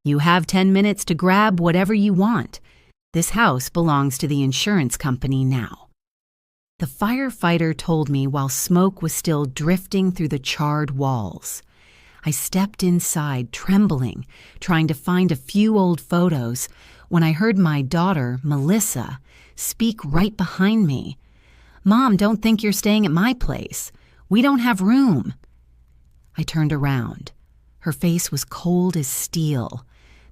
You have 10 minutes to grab whatever you want. This house belongs to the insurance company now." The firefighter told me while smoke was still drifting through the charred walls. I stepped inside, trembling, trying to find a few old photos, when I heard my daughter, Melissa, speak right behind me. "Mom, don't think you're staying at my place. We don't have room." I turned around. Her face was cold as steel.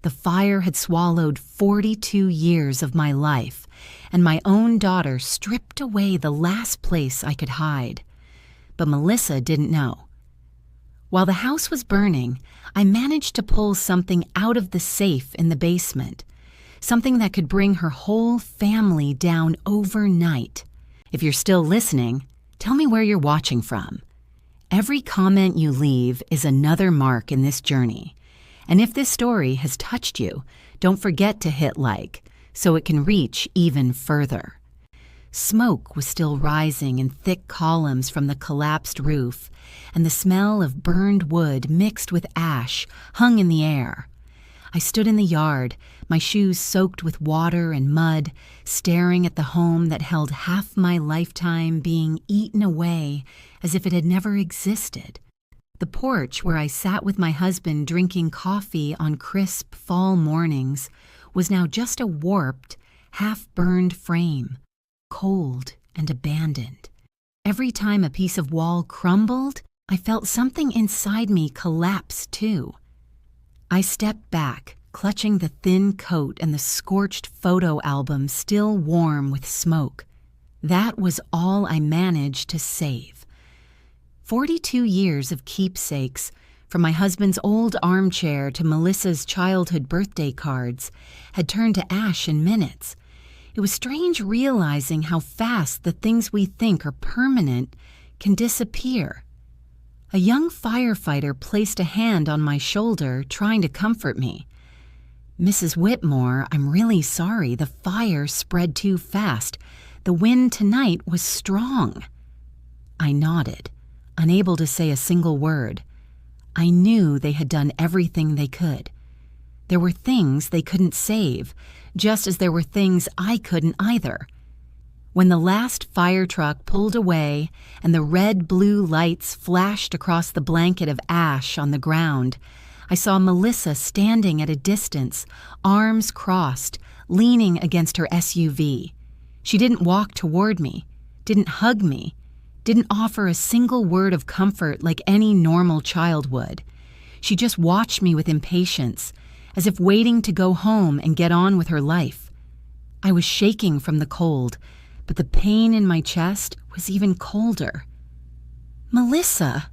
The fire had swallowed 42 years of my life, and my own daughter stripped away the last place I could hide. But Melissa didn't know. While the house was burning, I managed to pull something out of the safe in the basement, something that could bring her whole family down overnight. If you're still listening, tell me where you're watching from. Every comment you leave is another mark in this journey. And if this story has touched you, don't forget to hit like so it can reach even further. Smoke was still rising in thick columns from the collapsed roof, and the smell of burned wood mixed with ash hung in the air. I stood in the yard, my shoes soaked with water and mud, staring at the home that held half my lifetime being eaten away as if it had never existed. The porch where I sat with my husband drinking coffee on crisp fall mornings was now just a warped, half-burned frame, cold and abandoned. Every time a piece of wall crumbled, I felt something inside me collapse too. I stepped back, clutching the thin coat and the scorched photo album still warm with smoke. That was all I managed to save. 42 years of keepsakes, from my husband's old armchair to Melissa's childhood birthday cards, had turned to ash in minutes. It was strange realizing how fast the things we think are permanent can disappear. A young firefighter placed a hand on my shoulder, trying to comfort me. "Mrs. Whitmore, I'm really sorry. The fire spread too fast. The wind tonight was strong." I nodded, unable to say a single word. I knew they had done everything they could. There were things they couldn't save, just as there were things I couldn't either. When the last fire truck pulled away and the red-blue lights flashed across the blanket of ash on the ground, I saw Melissa standing at a distance, arms crossed, leaning against her SUV. She didn't walk toward me, didn't hug me, didn't offer a single word of comfort like any normal child would. She just watched me with impatience, as if waiting to go home and get on with her life. I was shaking from the cold, but the pain in my chest was even colder. "Melissa,"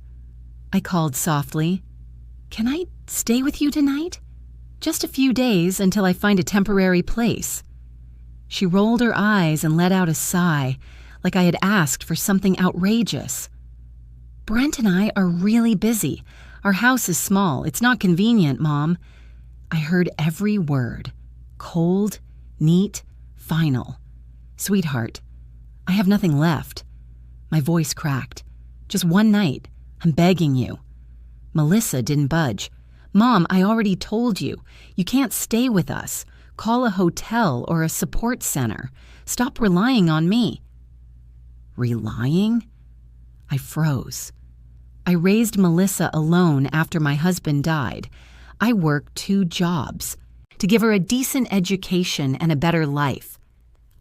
I called softly, "can I stay with you tonight? Just a few days until I find a temporary place." She rolled her eyes and let out a sigh, like I had asked for something outrageous. "Brent and I are really busy. Our house is small. It's not convenient, Mom." I heard every word. Cold, neat, final. "Sweetheart, I have nothing left." My voice cracked. "Just one night. I'm begging you." Melissa didn't budge. "Mom, I already told you. You can't stay with us. Call a hotel or a support center. Stop relying on me." Relying? I froze. I raised Melissa alone after my husband died. I worked 2 jobs to give her a decent education and a better life.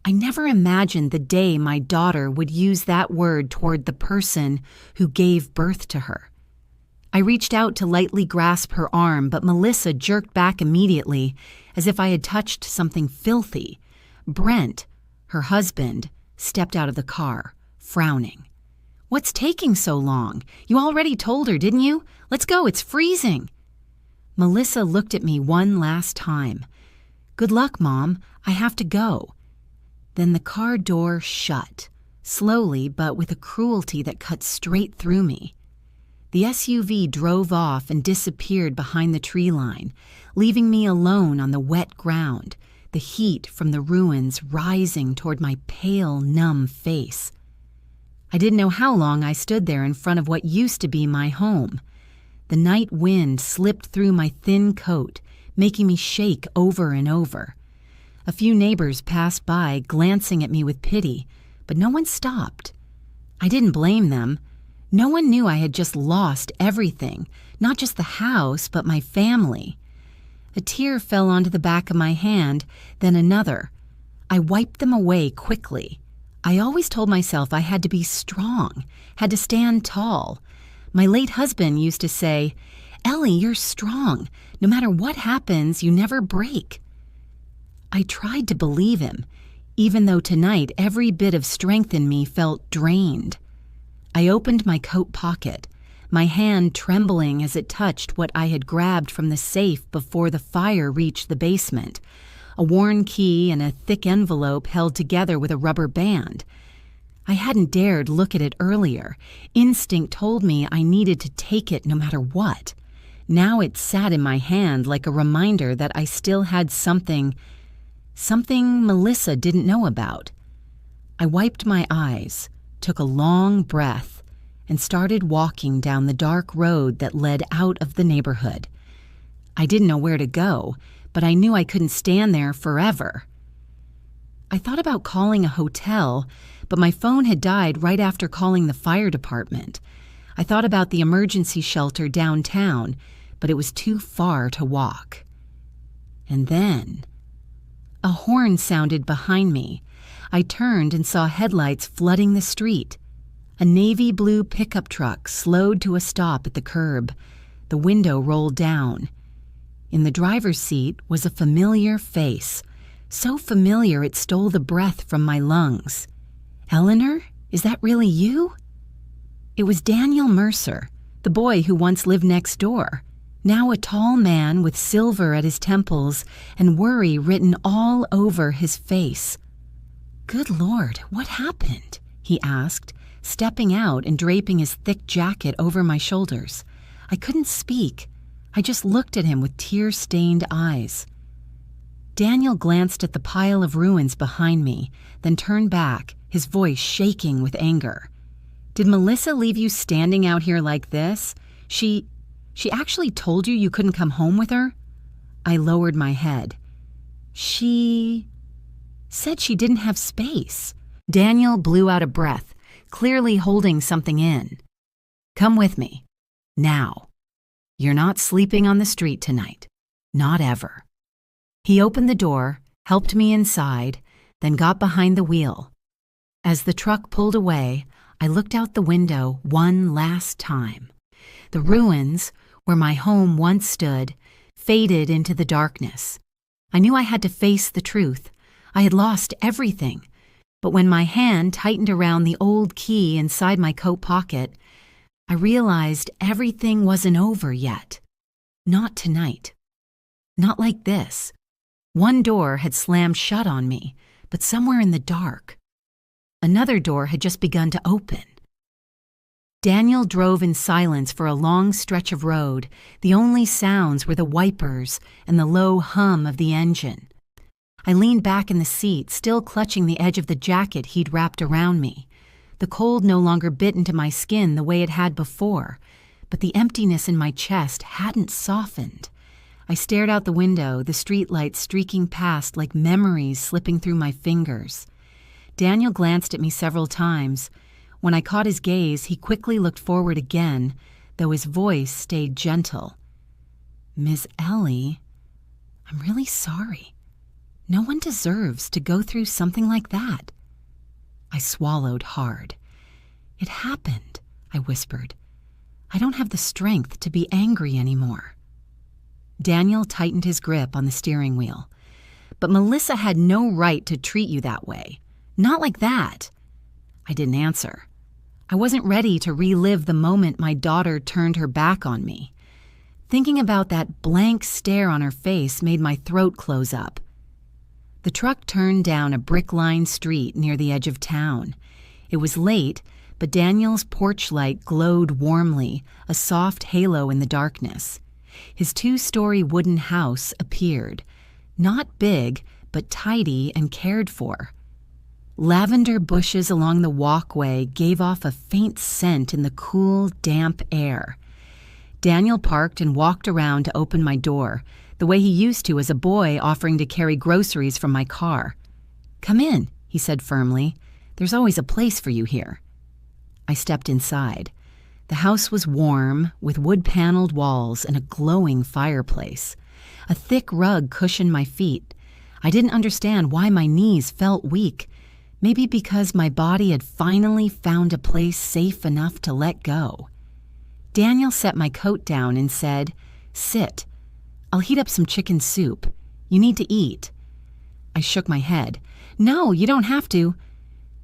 I never imagined the day my daughter would use that word toward the person who gave birth to her. I reached out to lightly grasp her arm, but Melissa jerked back immediately, as if I had touched something filthy. Brent, her husband, stepped out of the car, frowning. "What's taking so long? You already told her, didn't you? Let's go, it's freezing." Melissa looked at me one last time. "Good luck, Mom. I have to go." Then the car door shut, slowly but with a cruelty that cut straight through me. The SUV drove off and disappeared behind the tree line, leaving me alone on the wet ground, the heat from the ruins rising toward my pale, numb face. I didn't know how long I stood there in front of what used to be my home. The night wind slipped through my thin coat, making me shake over and over. A few neighbors passed by, glancing at me with pity, but no one stopped. I didn't blame them. No one knew I had just lost everything, not just the house, but my family. A tear fell onto the back of my hand, then another. I wiped them away quickly. I always told myself I had to be strong, had to stand tall. My late husband used to say, "Ellie, you're strong. No matter what happens, you never break." I tried to believe him, even though tonight every bit of strength in me felt drained. I opened my coat pocket, my hand trembling as it touched what I had grabbed from the safe before the fire reached the basement, a worn key and a thick envelope held together with a rubber band. I hadn't dared look at it earlier. Instinct told me I needed to take it no matter what. Now it sat in my hand like a reminder that I still had something Melissa didn't know about. I wiped my eyes, took a long breath, and started walking down the dark road that led out of the neighborhood. I didn't know where to go, but I knew I couldn't stand there forever. I thought about calling a hotel, but my phone had died right after calling the fire department. I thought about the emergency shelter downtown, but it was too far to walk. And then a horn sounded behind me. I turned and saw headlights flooding the street. A navy blue pickup truck slowed to a stop at the curb. The window rolled down. In the driver's seat was a familiar face, so familiar it stole the breath from my lungs. "Eleanor, is that really you?" It was Daniel Mercer, the boy who once lived next door, now a tall man with silver at his temples and worry written all over his face. "Good Lord, what happened?" he asked, stepping out and draping his thick jacket over my shoulders. I couldn't speak. I just looked at him with tear-stained eyes. Daniel glanced at the pile of ruins behind me, then turned back, his voice shaking with anger. "Did Melissa leave you standing out here like this? She actually told you couldn't come home with her?" I lowered my head. "She said she didn't have space." Daniel blew out a breath, clearly holding something in. "Come with me. Now. You're not sleeping on the street tonight. Not ever." He opened the door, helped me inside, then got behind the wheel. As the truck pulled away, I looked out the window one last time. The ruins, where my home once stood, faded into the darkness. I knew I had to face the truth. I had lost everything. But when my hand tightened around the old key inside my coat pocket, I realized everything wasn't over yet. Not tonight. Not like this. One door had slammed shut on me, but somewhere in the dark. Another door had just begun to open. Daniel drove in silence for a long stretch of road. The only sounds were the wipers and the low hum of the engine. I leaned back in the seat, still clutching the edge of the jacket he'd wrapped around me. The cold no longer bit into my skin the way it had before, but the emptiness in my chest hadn't softened. I stared out the window, the streetlights streaking past like memories slipping through my fingers. Daniel glanced at me several times. When I caught his gaze, he quickly looked forward again, though his voice stayed gentle. "Miss Ellie, I'm really sorry. No one deserves to go through something like that." I swallowed hard. "It happened," I whispered. "I don't have the strength to be angry anymore." Daniel tightened his grip on the steering wheel. "But Melissa had no right to treat you that way. Not like that." I didn't answer. I wasn't ready to relive the moment my daughter turned her back on me. Thinking about that blank stare on her face made my throat close up. The truck turned down a brick-lined street near the edge of town. It was late, but Daniel's porch light glowed warmly, a soft halo in the darkness. His 2-story wooden house appeared, not big, but tidy and cared for. Lavender bushes along the walkway gave off a faint scent in the cool, damp air. Daniel parked and walked around to open my door, the way he used to as a boy, offering to carry groceries from my car. "Come in," he said firmly. "There's always a place for you here." I stepped inside. The house was warm, with wood-paneled walls and a glowing fireplace. A thick rug cushioned my feet. I didn't understand why my knees felt weak. Maybe because my body had finally found a place safe enough to let go. Daniel set my coat down and said, "Sit. I'll heat up some chicken soup. You need to eat." I shook my head. "No, you don't have to."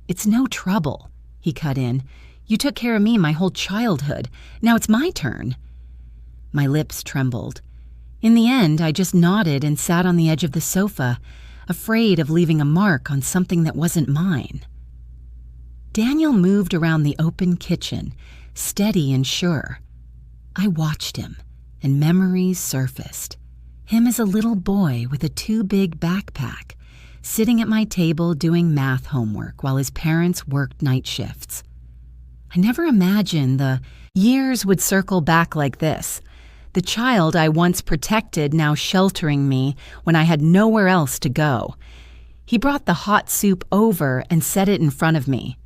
"It's no trouble," he cut in. "You took care of me my whole childhood. Now it's my turn." My lips trembled. In the end, I just nodded and sat on the edge of the sofa, afraid of leaving a mark on something that wasn't mine. Daniel moved around the open kitchen, steady and sure. I watched him, and memories surfaced. Him as a little boy with a too-big backpack, sitting at my table doing math homework while his parents worked night shifts. I never imagined the years would circle back like this. The child I once protected now sheltering me when I had nowhere else to go. He brought the hot soup over and set it in front of me.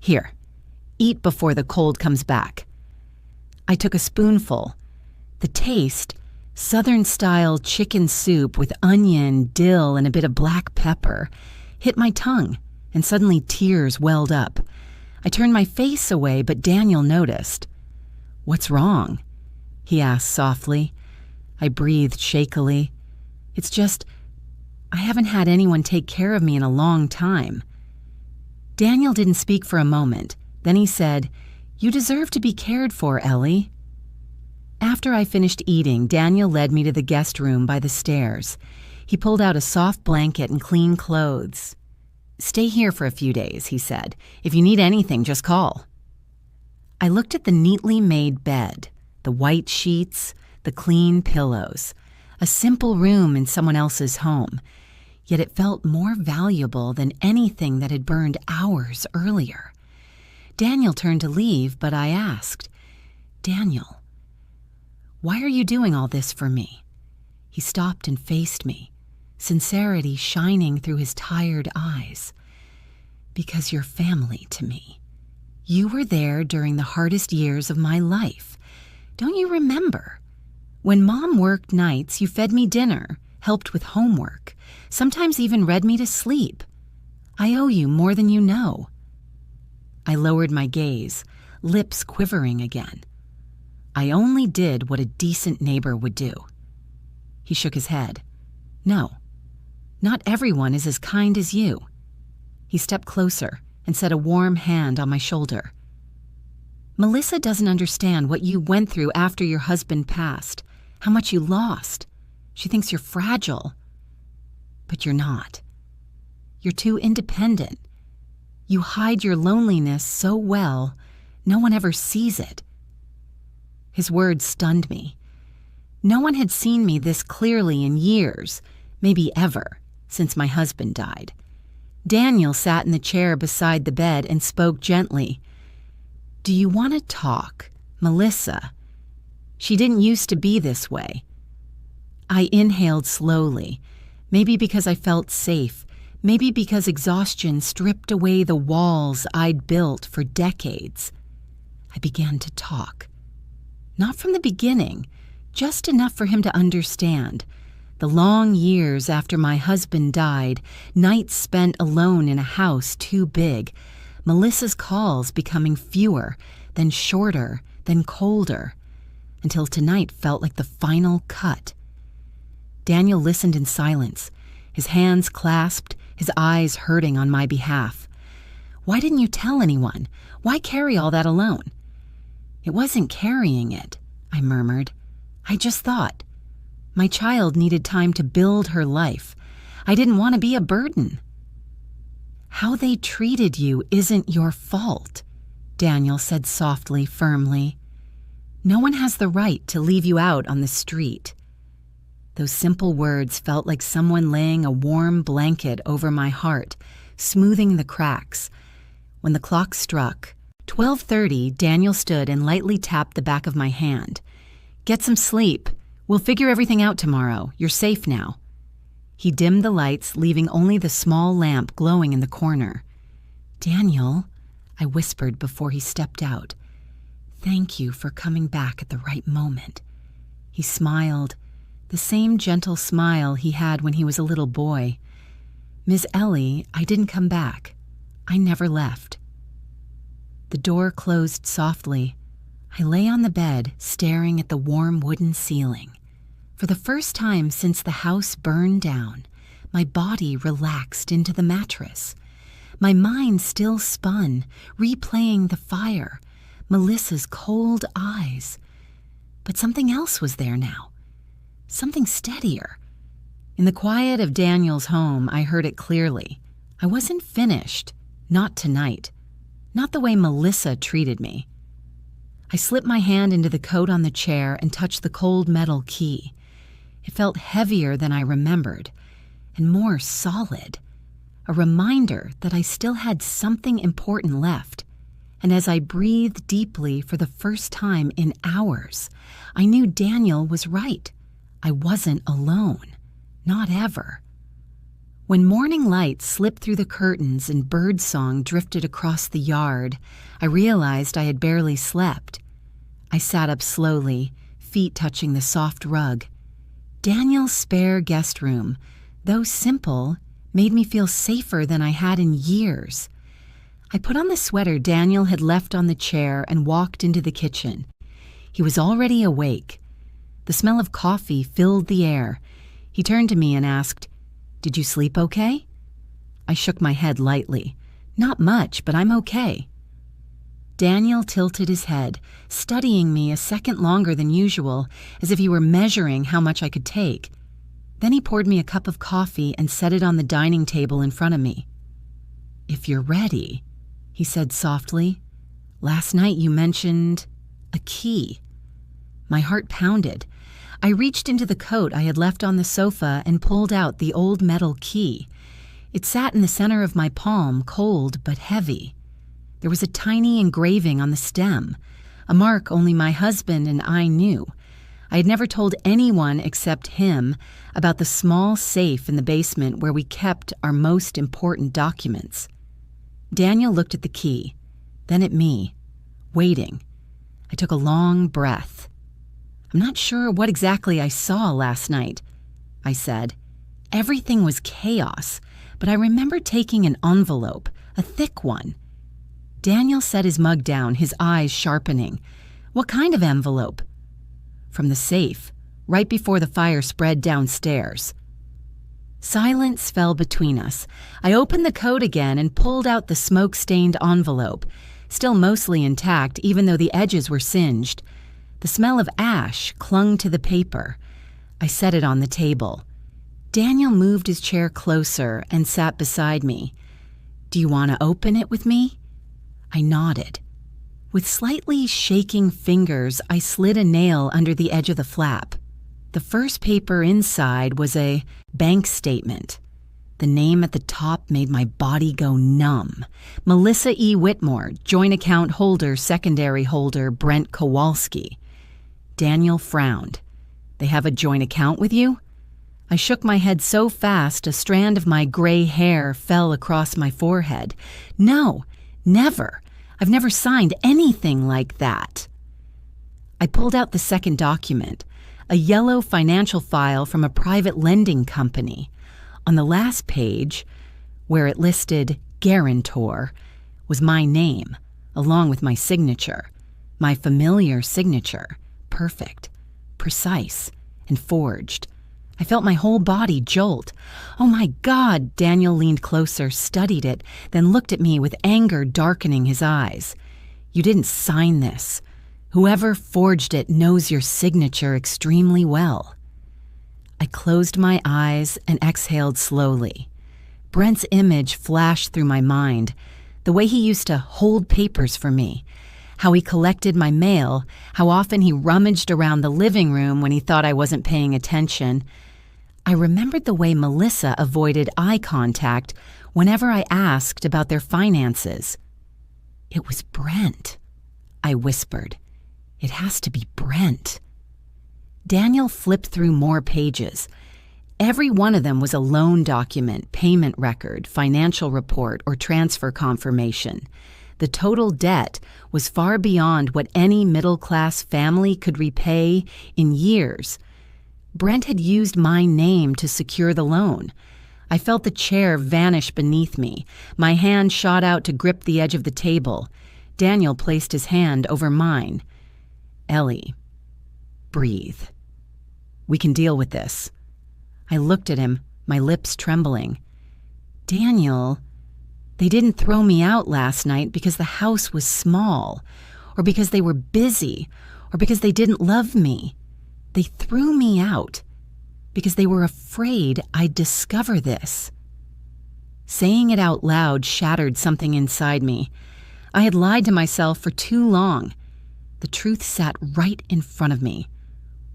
"Here, eat before the cold comes back." I took a spoonful. The taste, Southern-style chicken soup with onion, dill, and a bit of black pepper, hit my tongue, and suddenly tears welled up. I turned my face away, but Daniel noticed. "What's wrong?" he asked softly. I breathed shakily. "It's just, I haven't had anyone take care of me in a long time." Daniel didn't speak for a moment. Then he said, "You deserve to be cared for, Ellie." After I finished eating, Daniel led me to the guest room by the stairs. He pulled out a soft blanket and clean clothes. "Stay here for a few days," he said. "If you need anything, just call." I looked at the neatly made bed, the white sheets, the clean pillows. A simple room in someone else's home. Yet it felt more valuable than anything that had burned hours earlier. Daniel turned to leave, but I asked, "Daniel, why are you doing all this for me?" He stopped and faced me, sincerity shining through his tired eyes. "Because you're family to me. You were there during the hardest years of my life. Don't you remember? When Mom worked nights, you fed me dinner, helped with homework, sometimes even read me to sleep. I owe you more than you know." I lowered my gaze, lips quivering again. "I only did what a decent neighbor would do." He shook his head. "No, not everyone is as kind as you." He stepped closer and set a warm hand on my shoulder. "Melissa doesn't understand what you went through after your husband passed, how much you lost. She thinks you're fragile. But you're not. You're too independent. You hide your loneliness so well, no one ever sees it." His words stunned me. No one had seen me this clearly in years, maybe ever, since my husband died. Daniel sat in the chair beside the bed and spoke gently. "Do you want to talk, Melissa? She didn't used to be this way." I inhaled slowly, maybe because I felt safe, maybe because exhaustion stripped away the walls I'd built for decades. I began to talk. Not from the beginning, just enough for him to understand. The long years after my husband died, nights spent alone in a house too big, Melissa's calls becoming fewer, then shorter, then colder, until tonight felt like the final cut. Daniel listened in silence, his hands clasped, his eyes hurting on my behalf. "Why didn't you tell anyone? Why carry all that alone?" "It wasn't carrying it," I murmured. "I just thought. My child needed time to build her life. I didn't want to be a burden." "How they treated you isn't your fault," Daniel said softly, firmly. "No one has the right to leave you out on the street." Those simple words felt like someone laying a warm blanket over my heart, smoothing the cracks. When the clock struck 12:30, Daniel stood and lightly tapped the back of my hand. "Get some sleep. We'll figure everything out tomorrow. You're safe now." He dimmed the lights, leaving only the small lamp glowing in the corner. "Daniel," I whispered before he stepped out, "thank you for coming back at the right moment." He smiled, the same gentle smile he had when he was a little boy. "Miss Ellie, I didn't come back. I never left." The door closed softly. I lay on the bed, staring at the warm wooden ceiling. For the first time since the house burned down, my body relaxed into the mattress. My mind still spun, replaying the fire, Melissa's cold eyes. But something else was there now. Something steadier. In the quiet of Daniel's home, I heard it clearly. I wasn't finished. Not tonight. Not the way Melissa treated me. I slipped my hand into the coat on the chair and touched the cold metal key. It felt heavier than I remembered, and more solid. A reminder that I still had something important left. And as I breathed deeply for the first time in hours, I knew Daniel was right. I wasn't alone. Not ever. When morning light slipped through the curtains and birdsong drifted across the yard, I realized I had barely slept. I sat up slowly, feet touching the soft rug. Daniel's spare guest room, though simple, made me feel safer than I had in years. I put on the sweater Daniel had left on the chair and walked into the kitchen. He was already awake. The smell of coffee filled the air. He turned to me and asked, "Did you sleep okay?" I shook my head lightly. "Not much, but I'm okay." Daniel tilted his head, studying me a second longer than usual, as if he were measuring how much I could take. Then he poured me a cup of coffee and set it on the dining table in front of me. "If you're ready," he said softly. "Last night you mentioned a key." My heart pounded. I reached into the coat I had left on the sofa and pulled out the old metal key. It sat in the center of my palm, cold but heavy. There was a tiny engraving on the stem, a mark only my husband and I knew. I had never told anyone except him about the small safe in the basement where we kept our most important documents. Daniel looked at the key, then at me, waiting. I took a long breath. "I'm not sure what exactly I saw last night," I said. "Everything was chaos, but I remember taking an envelope, a thick one." Daniel set his mug down, his eyes sharpening. "What kind of envelope?" "From the safe, right before the fire spread downstairs." Silence fell between us. I opened the coat again and pulled out the smoke-stained envelope, still mostly intact even though the edges were singed. The smell of ash clung to the paper. I set it on the table. Daniel moved his chair closer and sat beside me. "Do you want to open it with me?" I nodded. With slightly shaking fingers, I slid a nail under the edge of the flap. The first paper inside was a bank statement. The name at the top made my body go numb. Melissa E. Whitmore, joint account holder, secondary holder, Brent Kowalski. Daniel frowned. "They have a joint account with you?" I shook my head so fast a strand of my gray hair fell across my forehead. "No, never. I've never signed anything like that." I pulled out the second document, a yellow financial file from a private lending company. On the last page, where it listed guarantor, was my name, along with my signature, my familiar signature. Perfect, precise, and forged. I felt my whole body jolt. "Oh my God!" Daniel leaned closer, studied it, then looked at me with anger darkening his eyes. "You didn't sign this. Whoever forged it knows your signature extremely well." I closed my eyes and exhaled slowly. Brent's image flashed through my mind, the way he used to hold papers for me, how he collected my mail, how often he rummaged around the living room when he thought I wasn't paying attention. I remembered the way Melissa avoided eye contact whenever I asked about their finances. "It was Brent," I whispered. "It has to be Brent." Daniel flipped through more pages. Every one of them was a loan document, payment record, financial report, or transfer confirmation. The total debt was far beyond what any middle-class family could repay in years. Brent had used my name to secure the loan. I felt the chair vanish beneath me. My hand shot out to grip the edge of the table. Daniel placed his hand over mine. "Ellie, breathe. We can deal with this." I looked at him, my lips trembling. "Daniel, they didn't throw me out last night because the house was small, or because they were busy, or because they didn't love me. They threw me out because they were afraid I'd discover this." Saying it out loud shattered something inside me. I had lied to myself for too long. The truth sat right in front of me,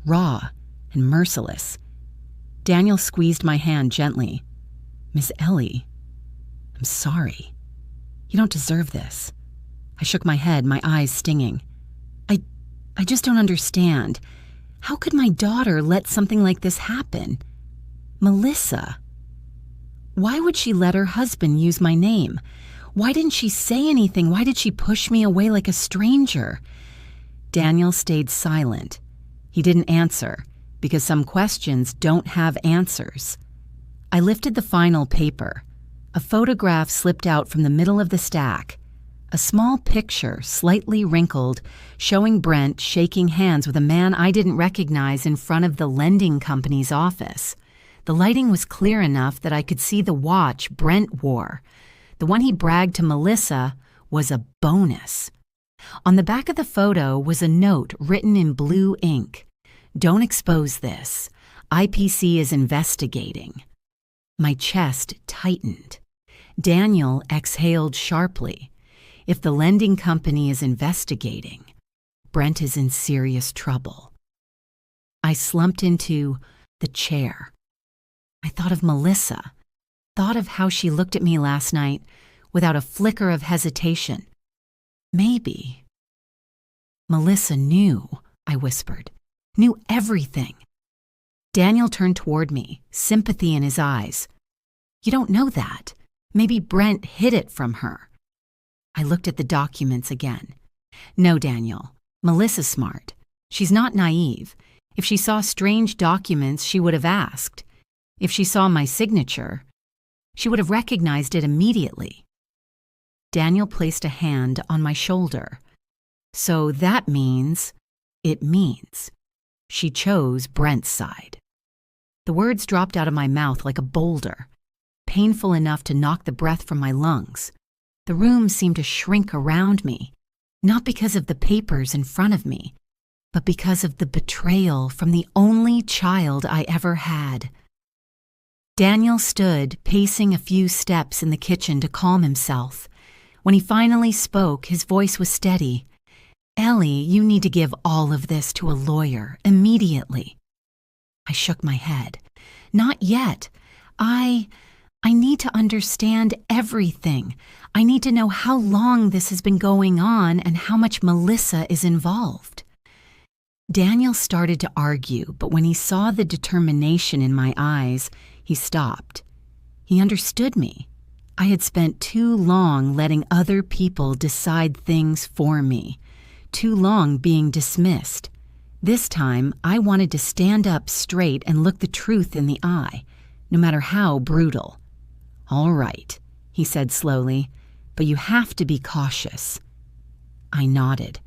raw and merciless. Daniel squeezed my hand gently. "Miss Ellie, I'm sorry. You don't deserve this." I shook my head, my eyes stinging. I just don't understand. How could my daughter let something like this happen? Melissa. Why would she let her husband use my name? Why didn't she say anything? Why did she push me away like a stranger? Daniel stayed silent. He didn't answer, because some questions don't have answers. I lifted the final paper. A photograph slipped out from the middle of the stack. A small picture, slightly wrinkled, showing Brent shaking hands with a man I didn't recognize in front of the lending company's office. The lighting was clear enough that I could see the watch Brent wore. The one he bragged to Melissa was a bonus. On the back of the photo was a note written in blue ink. "Don't expose this. IPC is investigating." My chest tightened. Daniel exhaled sharply. If the lending company is investigating, Brent is in serious trouble. I slumped into the chair. I thought of Melissa, thought of how she looked at me last night without a flicker of hesitation. Maybe. Melissa knew, I whispered, knew everything. Daniel turned toward me, sympathy in his eyes. "You don't know that. Maybe Brent hid it from her." I looked at the documents again. "No, Daniel. Melissa's smart. She's not naive. If she saw strange documents, she would have asked. If she saw my signature, she would have recognized it immediately." Daniel placed a hand on my shoulder. "So that means, it means, she chose Brent's side." The words dropped out of my mouth like a boulder, painful enough to knock the breath from my lungs. The room seemed to shrink around me, not because of the papers in front of me, but because of the betrayal from the only child I ever had. Daniel stood, pacing a few steps in the kitchen to calm himself. When he finally spoke, his voice was steady. "Ellie, you need to give all of this to a lawyer, immediately." I shook my head. "Not yet. I need to understand everything. I need to know how long this has been going on and how much Melissa is involved." Daniel started to argue, but when he saw the determination in my eyes, he stopped. He understood me. I had spent too long letting other people decide things for me, too long being dismissed. This time, I wanted to stand up straight and look the truth in the eye, no matter how brutal. "All right," he said slowly, "but you have to be cautious." I nodded.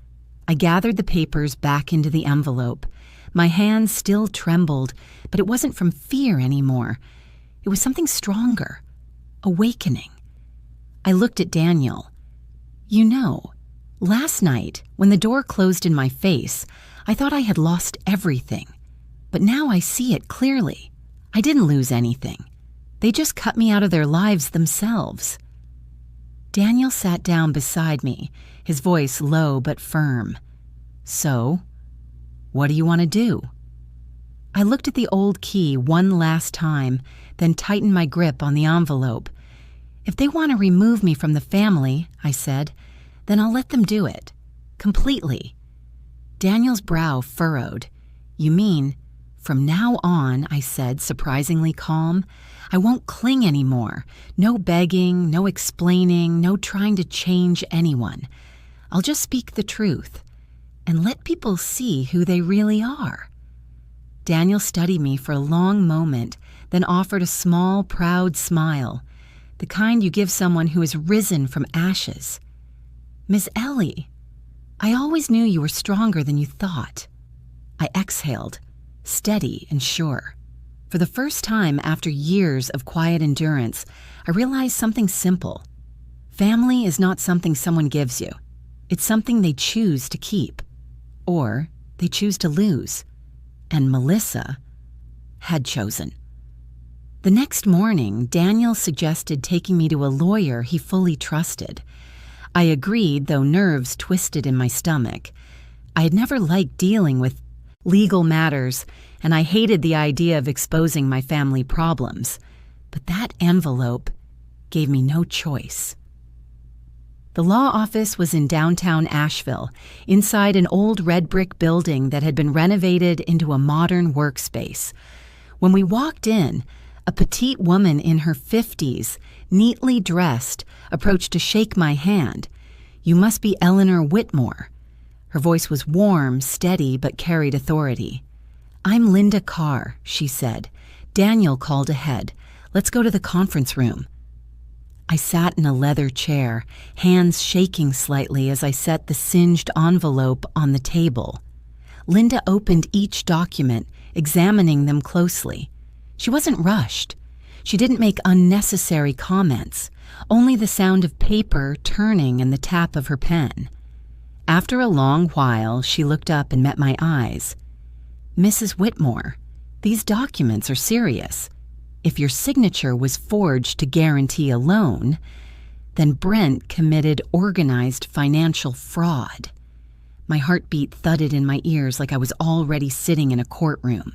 I gathered the papers back into the envelope. My hands still trembled, but it wasn't from fear anymore. It was something stronger, awakening. I looked at Daniel. "You know, last night, when the door closed in my face, I thought I had lost everything. But now I see it clearly. I didn't lose anything. They just cut me out of their lives themselves." Daniel sat down beside me, his voice low but firm. "So, what do you want to do?" I looked at the old key one last time, then tightened my grip on the envelope. "If they want to remove me from the family," I said, "then I'll let them do it. Completely." Daniel's brow furrowed. You mean, from now on, I said, surprisingly calm, I won't cling anymore. No begging, no explaining, no trying to change anyone. I'll just speak the truth and let people see who they really are. Daniel studied me for a long moment, then offered a small, proud smile, the kind you give someone who has risen from ashes. Miss Ellie, I always knew you were stronger than you thought. I exhaled, steady and sure. For the first time after years of quiet endurance, I realized something simple. Family is not something someone gives you. It's something they choose to keep, or they choose to lose. And Melissa had chosen. The next morning, Daniel suggested taking me to a lawyer he fully trusted. I agreed, though nerves twisted in my stomach. I had never liked dealing with legal matters, and I hated the idea of exposing my family problems. But that envelope gave me no choice. The law office was in downtown Asheville, inside an old red brick building that had been renovated into a modern workspace. When we walked in, a petite woman in her 50s, neatly dressed, approached to shake my hand. "You must be Eleanor Whitmore." Her voice was warm, steady, but carried authority. "I'm Linda Carr," she said. "Daniel called ahead. Let's go to the conference room." I sat in a leather chair, hands shaking slightly as I set the singed envelope on the table. Linda opened each document, examining them closely. She wasn't rushed. She didn't make unnecessary comments, only the sound of paper turning and the tap of her pen. After a long while, she looked up and met my eyes. "Mrs. Whitmore, these documents are serious. If your signature was forged to guarantee a loan, then Brent committed organized financial fraud." My heartbeat thudded in my ears like I was already sitting in a courtroom.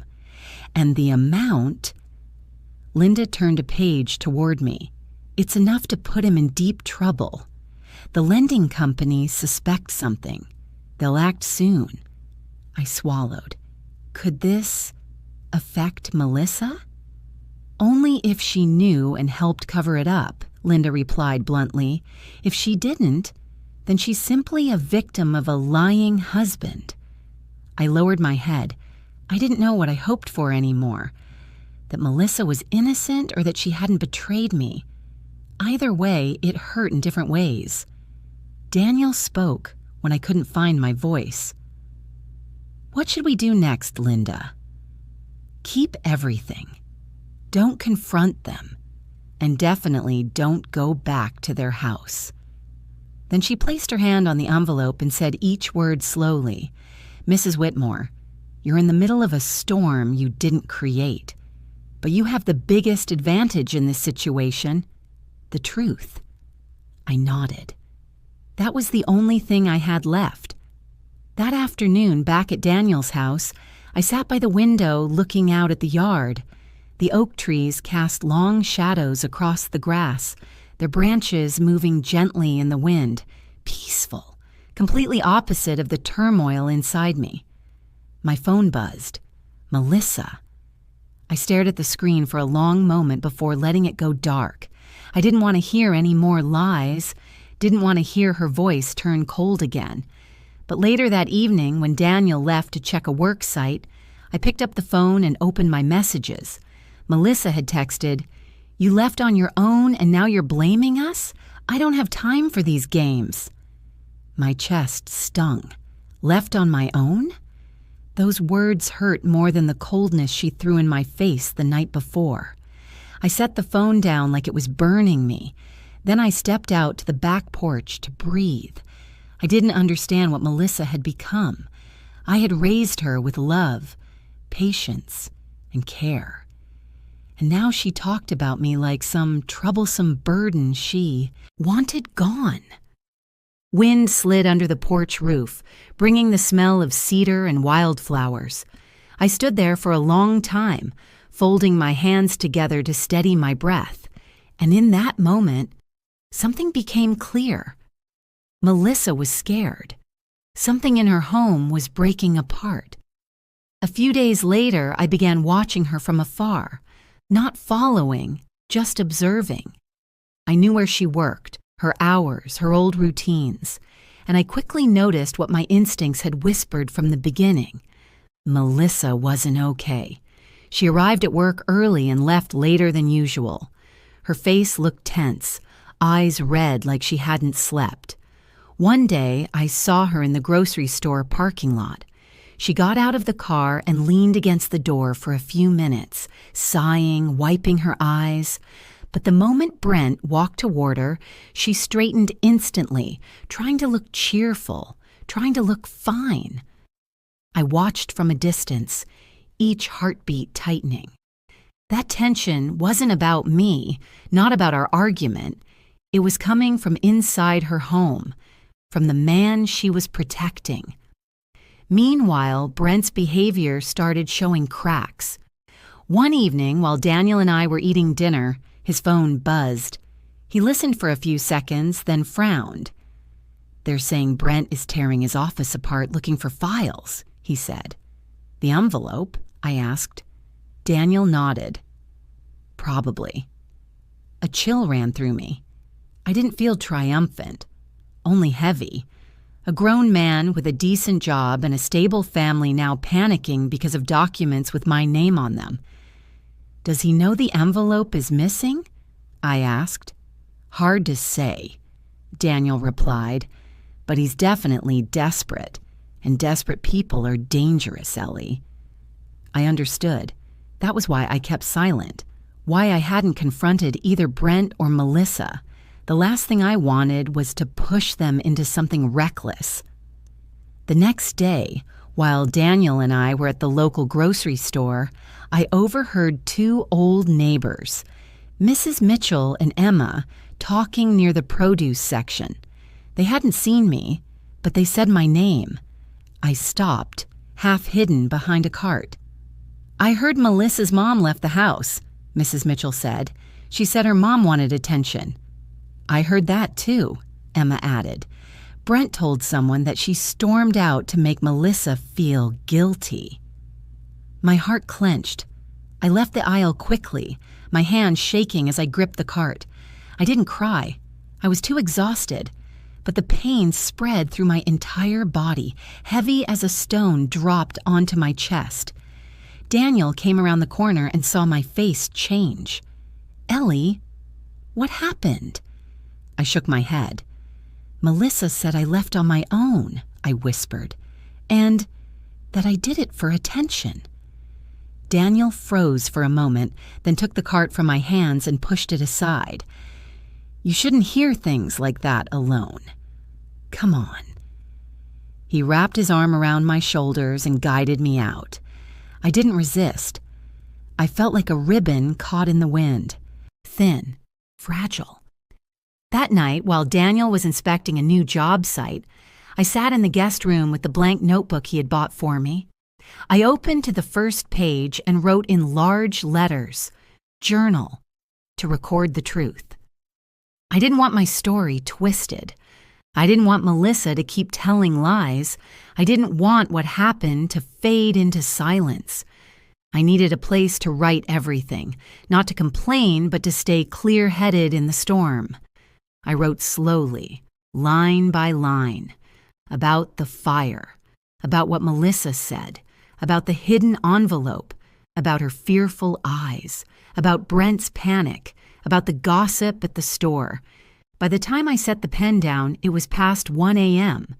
"And the amount—" Linda turned a page toward me. "It's enough to put him in deep trouble. The lending company suspects something. They'll act soon." I swallowed. Could this affect Melissa? "Only if she knew and helped cover it up," Linda replied bluntly. "If she didn't, then she's simply a victim of a lying husband." I lowered my head. I didn't know what I hoped for anymore. That Melissa was innocent or that she hadn't betrayed me. Either way, it hurt in different ways. Daniel spoke when I couldn't find my voice. "What should we do next, Linda?" "Keep everything. Don't confront them. And definitely don't go back to their house." Then she placed her hand on the envelope and said each word slowly. "Mrs. Whitmore, you're in the middle of a storm you didn't create. But you have the biggest advantage in this situation: the truth." I nodded. That was the only thing I had left. That afternoon, back at Daniel's house, I sat by the window looking out at the yard. The oak trees cast long shadows across the grass, their branches moving gently in the wind, peaceful, completely opposite of the turmoil inside me. My phone buzzed. Melissa. I stared at the screen for a long moment before letting it go dark. I didn't want to hear any more lies, didn't want to hear her voice turn cold again. But later that evening, when Daniel left to check a work site, I picked up the phone and opened my messages. Melissa had texted, "You left on your own and now you're blaming us? I don't have time for these games." My chest stung. Left on my own? Those words hurt more than the coldness she threw in my face the night before. I set the phone down like it was burning me. Then I stepped out to the back porch to breathe. I didn't understand what Melissa had become. I had raised her with love, patience, and care. And now she talked about me like some troublesome burden she wanted gone. Wind slid under the porch roof, bringing the smell of cedar and wildflowers. I stood there for a long time, folding my hands together to steady my breath. And in that moment, something became clear. Melissa was scared. Something in her home was breaking apart. A few days later, I began watching her from afar, not following, just observing. I knew where she worked, her hours, her old routines, and I quickly noticed what my instincts had whispered from the beginning. Melissa wasn't okay. She arrived at work early and left later than usual. Her face looked tense, eyes red like she hadn't slept. One day, I saw her in the grocery store parking lot. She got out of the car and leaned against the door for a few minutes, sighing, wiping her eyes. But the moment Brent walked toward her, she straightened instantly, trying to look cheerful, trying to look fine. I watched from a distance, each heartbeat tightening. That tension wasn't about me, not about our argument. It was coming from inside her home, from the man she was protecting. Meanwhile, Brent's behavior started showing cracks. One evening, while Daniel and I were eating dinner, his phone buzzed. He listened for a few seconds, then frowned. "They're saying Brent is tearing his office apart looking for files," he said. "The envelope?" I asked. Daniel nodded. "Probably." A chill ran through me. I didn't feel triumphant, only heavy. A grown man with a decent job and a stable family now panicking because of documents with my name on them. "Does he know the envelope is missing?" I asked. "Hard to say," Daniel replied, "but he's definitely desperate, and desperate people are dangerous, Ellie." I understood. That was why I kept silent, why I hadn't confronted either Brent or Melissa. The last thing I wanted was to push them into something reckless. The next day, while Daniel and I were at the local grocery store, I overheard two old neighbors, Mrs. Mitchell and Emma, talking near the produce section. They hadn't seen me, but they said my name. I stopped, half hidden behind a cart. "I heard Melissa's mom left the house," Mrs. Mitchell said. "She said her mom wanted attention." "I heard that too," Emma added. "Brent told someone that she stormed out to make Melissa feel guilty." My heart clenched. I left the aisle quickly, my hand shaking as I gripped the cart. I didn't cry. I was too exhausted. But the pain spread through my entire body, heavy as a stone dropped onto my chest. Daniel came around the corner and saw my face change. "Ellie, what happened?" I shook my head. "Melissa said I left on my own," I whispered, "and that I did it for attention." Daniel froze for a moment, then took the cart from my hands and pushed it aside. "You shouldn't hear things like that alone. Come on." He wrapped his arm around my shoulders and guided me out. I didn't resist. I felt like a ribbon caught in the wind, thin, fragile. That night, while Daniel was inspecting a new job site, I sat in the guest room with the blank notebook he had bought for me. I opened to the first page and wrote in large letters, "Journal," to record the truth. I didn't want my story twisted. I didn't want Melissa to keep telling lies. I didn't want what happened to fade into silence. I needed a place to write everything, not to complain, but to stay clear-headed in the storm. I wrote slowly, line by line, about the fire, about what Melissa said, about the hidden envelope, about her fearful eyes, about Brent's panic, about the gossip at the store. By the time I set the pen down, it was past 1 a.m.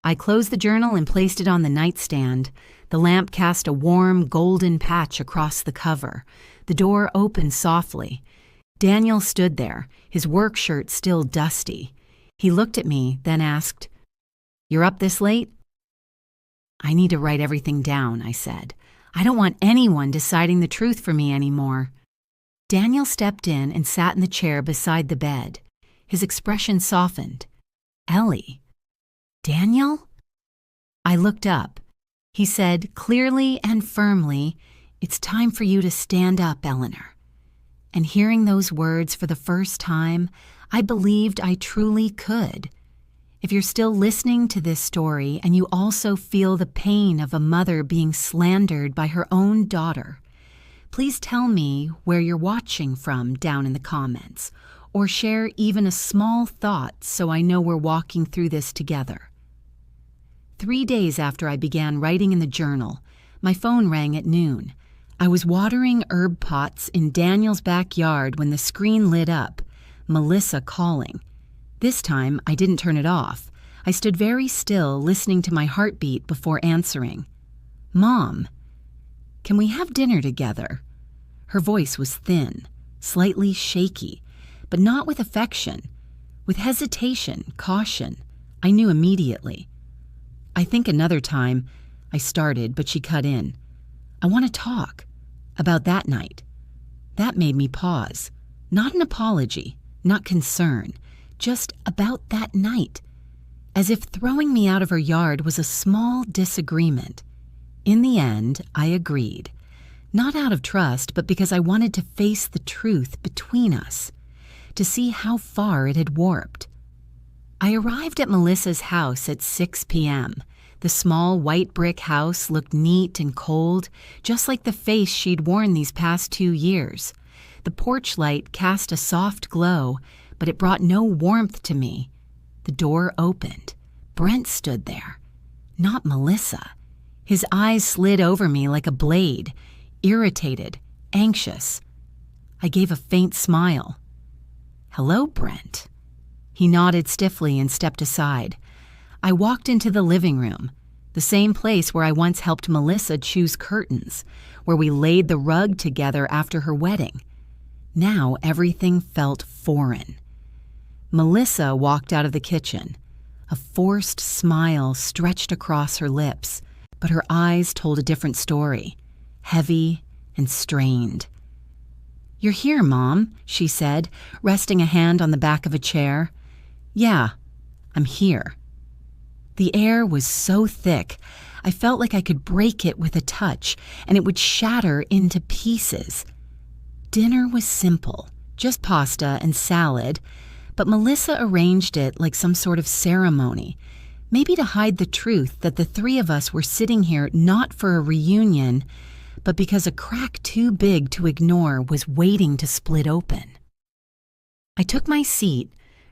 I closed the journal and placed it on the nightstand. The lamp cast a warm, golden patch across the cover. The door opened softly. Daniel stood there, his work shirt still dusty. He looked at me, then asked, "You're up this late?" "I need to write everything down," I said. "I don't want anyone deciding the truth for me anymore." Daniel stepped in and sat in the chair beside the bed. His expression softened. "Ellie." "Daniel?" I looked up. He said clearly and firmly, "It's time for you to stand up, Eleanor." And hearing those words for the first time, I believed I truly could. If you're still listening to this story and you also feel the pain of a mother being slandered by her own daughter, please tell me where you're watching from down in the comments, or share even a small thought so I know we're walking through this together. 3 days after I began writing in the journal, my phone rang at noon. I was watering herb pots in Daniel's backyard when the screen lit up, Melissa calling. This time, I didn't turn it off. I stood very still, listening to my heartbeat before answering. "Mom, can we have dinner together?" Her voice was thin, slightly shaky, but not with affection. With hesitation, caution. I knew immediately. "I think another time," I started, but she cut in. "I want to talk. About that night." That made me pause. Not an apology, not concern. Just about that night, as if throwing me out of her yard was a small disagreement. In the end, I agreed, not out of trust, but because I wanted to face the truth between us, to see how far it had warped. I arrived at Melissa's house at 6 p.m. The small white brick house looked neat and cold, just like the face she'd worn these past 2 years. The porch light cast a soft glow, but it brought no warmth to me. The door opened. Brent stood there. Not Melissa. His eyes slid over me like a blade, irritated, anxious. I gave a faint smile. "Hello, Brent." He nodded stiffly and stepped aside. I walked into the living room, the same place where I once helped Melissa choose curtains, where we laid the rug together after her wedding. Now everything felt foreign. Melissa walked out of the kitchen. A forced smile stretched across her lips, but her eyes told a different story, heavy and strained. "You're here, Mom," she said, resting a hand on the back of a chair. "Yeah, I'm here." The air was so thick, I felt like I could break it with a touch, and it would shatter into pieces. Dinner was simple, just pasta and salad, but Melissa arranged it like some sort of ceremony, maybe to hide the truth that the 3 of us were sitting here not for a reunion, but because a crack too big to ignore was waiting to split open. I took my seat.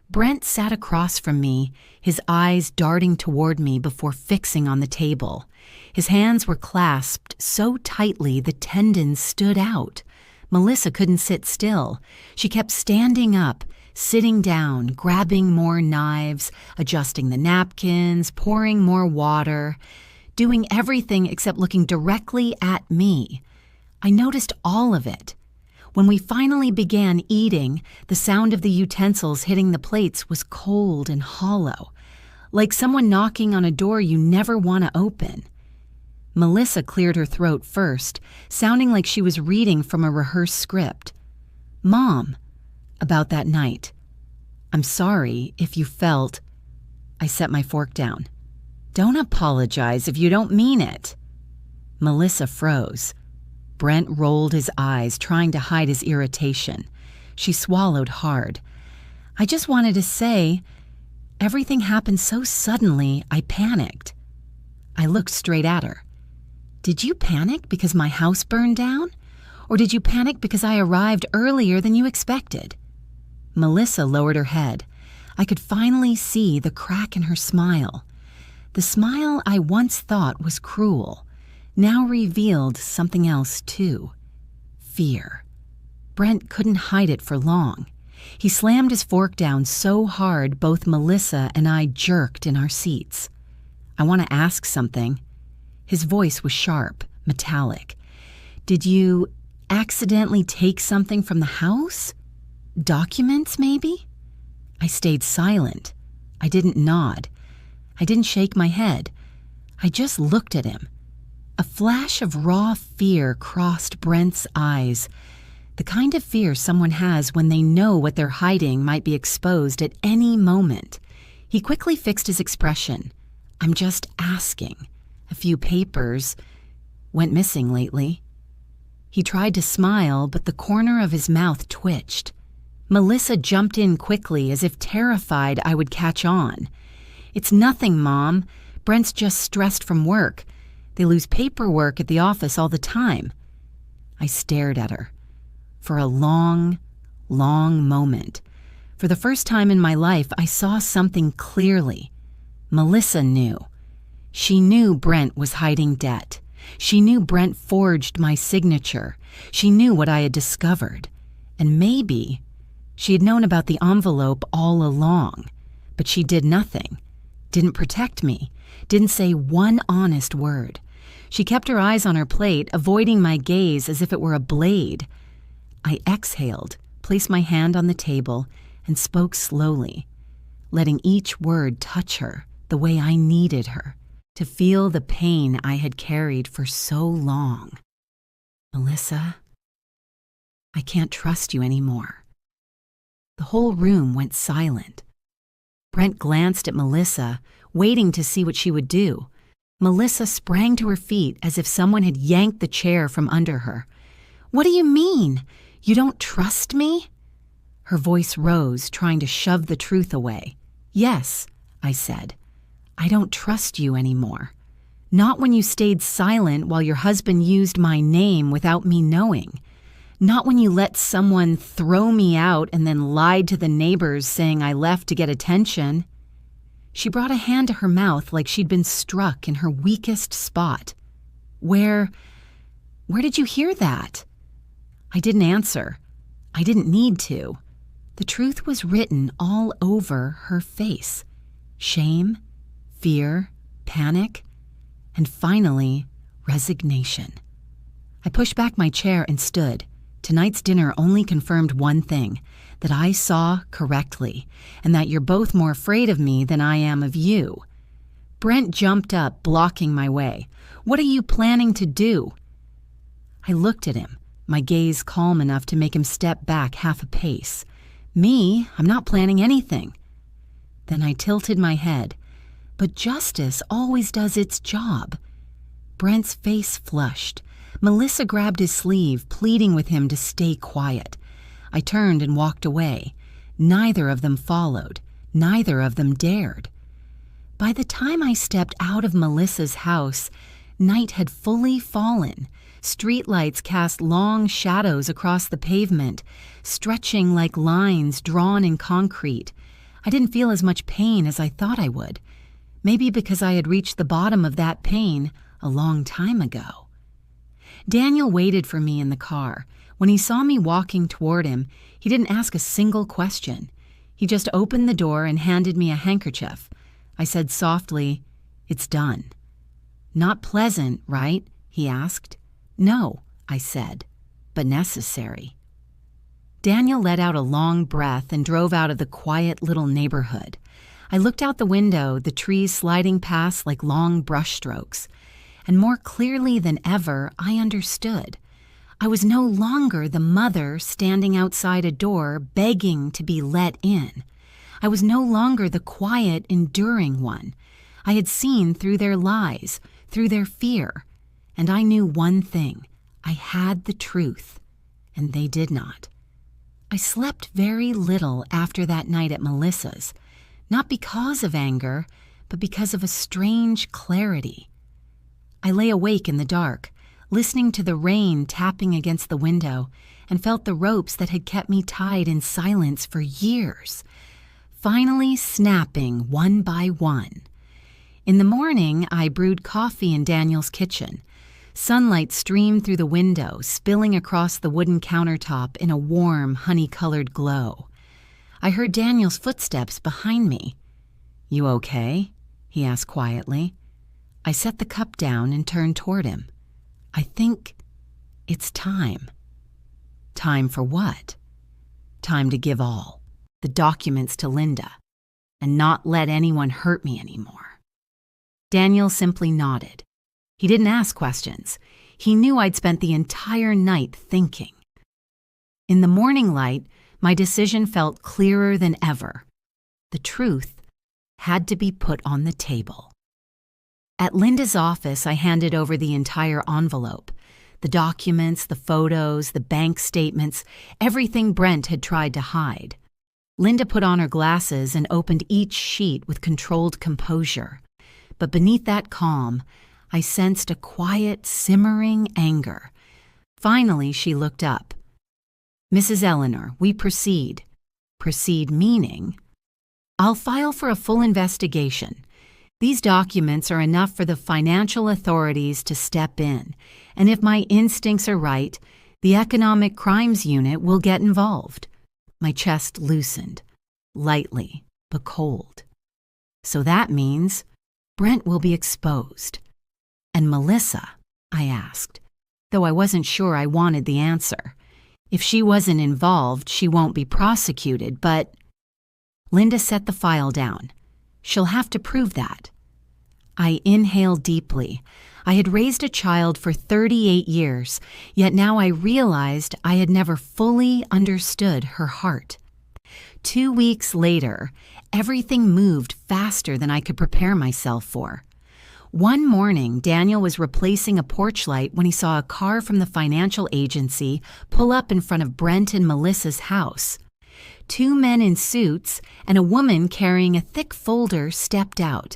Brent sat across from me, his eyes darting toward me before fixing on the table. His hands were clasped so tightly the tendons stood out. Melissa couldn't sit still. She kept standing up, sitting down, grabbing more knives, adjusting the napkins, pouring more water, doing everything except looking directly at me. I noticed all of it. When we finally began eating, the sound of the utensils hitting the plates was cold and hollow, like someone knocking on a door you never want to open. Melissa cleared her throat first, sounding like she was reading from a rehearsed script. "Mom, about that night. I'm sorry if you felt..." I set my fork down. "Don't apologize if you don't mean it." Melissa froze. Brent rolled his eyes, trying to hide his irritation. She swallowed hard. "I just wanted to say, everything happened so suddenly, I panicked." I looked straight at her. "Did you panic because my house burned down? Or did you panic because I arrived earlier than you expected?" Melissa lowered her head. I could finally see the crack in her smile. The smile I once thought was cruel now revealed something else too. Fear. Brent couldn't hide it for long. He slammed his fork down so hard both Melissa and I jerked in our seats. "I want to ask something." His voice was sharp, metallic. "Did you accidentally take something from the house? Documents, maybe?" I stayed silent. I didn't nod. I didn't shake my head. I just looked at him. A flash of raw fear crossed Brent's eyes, the kind of fear someone has when they know what they're hiding might be exposed at any moment. He quickly fixed his expression. "I'm just asking. A few papers went missing lately." He tried to smile, but the corner of his mouth twitched. Melissa jumped in quickly as if terrified I would catch on. "It's nothing, Mom. Brent's just stressed from work. They lose paperwork at the office all the time." I stared at her for a long, long moment. For the first time in my life, I saw something clearly. Melissa knew. She knew Brent was hiding debt. She knew Brent forged my signature. She knew what I had discovered. And maybe she had known about the envelope all along, but she did nothing, didn't protect me, didn't say one honest word. She kept her eyes on her plate, avoiding my gaze as if it were a blade. I exhaled, placed my hand on the table, and spoke slowly, letting each word touch her the way I needed her to feel the pain I had carried for so long. "Melissa, I can't trust you anymore." The whole room went silent. Brent glanced at Melissa, waiting to see what she would do. Melissa sprang to her feet as if someone had yanked the chair from under her. "What do you mean? You don't trust me?" Her voice rose, trying to shove the truth away. "Yes," I said. "I don't trust you anymore. Not when you stayed silent while your husband used my name without me knowing. Not when you let someone throw me out and then lied to the neighbors saying I left to get attention." She brought a hand to her mouth like she'd been struck in her weakest spot. Where did you hear that?" I didn't answer. I didn't need to. The truth was written all over her face. Shame, fear, panic, and finally, resignation. I pushed back my chair and stood. Tonight's dinner only confirmed one thing, that I saw correctly, and that you're both more afraid of me than I am of you. Brent jumped up, blocking my way. "What are you planning to do?" I looked at him, my gaze calm enough to make him step back half a pace. "Me? I'm not planning anything." Then I tilted my head. But justice always does its job. Brent's face flushed. Melissa grabbed his sleeve, pleading with him to stay quiet. I turned and walked away. Neither of them followed. Neither of them dared. By the time I stepped out of Melissa's house, night had fully fallen. Streetlights cast long shadows across the pavement, stretching like lines drawn in concrete. I didn't feel as much pain as I thought I would. Maybe because I had reached the bottom of that pain a long time ago. Daniel waited for me in the car. When he saw me walking toward him, he didn't ask a single question. He just opened the door and handed me a handkerchief. I said softly, "It's done." "Not pleasant, right?" he asked. "No," I said, "but necessary." Daniel let out a long breath and drove out of the quiet little neighborhood. I looked out the window, the trees sliding past like long brushstrokes. And more clearly than ever, I understood. I was no longer the mother standing outside a door begging to be let in. I was no longer the quiet, enduring one. I had seen through their lies, through their fear. And I knew one thing. I had the truth, and they did not. I slept very little after that night at Melissa's, not because of anger, but because of a strange clarity. I lay awake in the dark, listening to the rain tapping against the window, and felt the ropes that had kept me tied in silence for years, finally snapping one by one. In the morning, I brewed coffee in Daniel's kitchen. Sunlight streamed through the window, spilling across the wooden countertop in a warm, honey-colored glow. I heard Daniel's footsteps behind me. "You okay?" he asked quietly. I set the cup down and turned toward him. "I think it's time." Time for what? Time to give all, the documents to Linda, and not let anyone hurt me anymore. Daniel simply nodded. He didn't ask questions. He knew I'd spent the entire night thinking. In the morning light, my decision felt clearer than ever. The truth had to be put on the table. At Linda's office, I handed over the entire envelope. The documents, the photos, the bank statements, everything Brent had tried to hide. Linda put on her glasses and opened each sheet with controlled composure. But beneath that calm, I sensed a quiet, simmering anger. Finally, she looked up. "Mrs. Eleanor, we proceed." Proceed meaning, "I'll file for a full investigation. These documents are enough for the financial authorities to step in, and if my instincts are right, the Economic Crimes Unit will get involved." My chest loosened, lightly but cold. "So that means Brent will be exposed." "And Melissa?" I asked, though I wasn't sure I wanted the answer. If she wasn't involved, she won't be prosecuted, but... Linda set the file down. "She'll have to prove that." I inhaled deeply. I had raised a child for 38 years, yet now I realized I had never fully understood her heart. 2 weeks later, everything moved faster than I could prepare myself for. One morning, Daniel was replacing a porch light when he saw a car from the financial agency pull up in front of Brent and Melissa's house. 2 men in suits and a woman carrying a thick folder stepped out.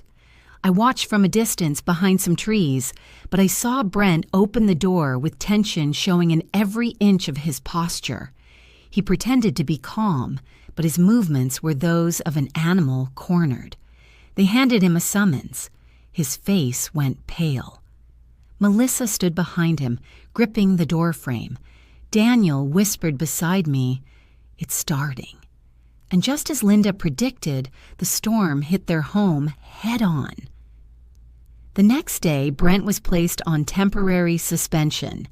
I watched from a distance behind some trees, but I saw Brent open the door with tension showing in every inch of his posture. He pretended to be calm, but his movements were those of an animal cornered. They handed him a summons. His face went pale. Melissa stood behind him, gripping the doorframe. Daniel whispered beside me, "It's starting." And just as Linda predicted, the storm hit their home head-on. The next day, Brent was placed on temporary suspension.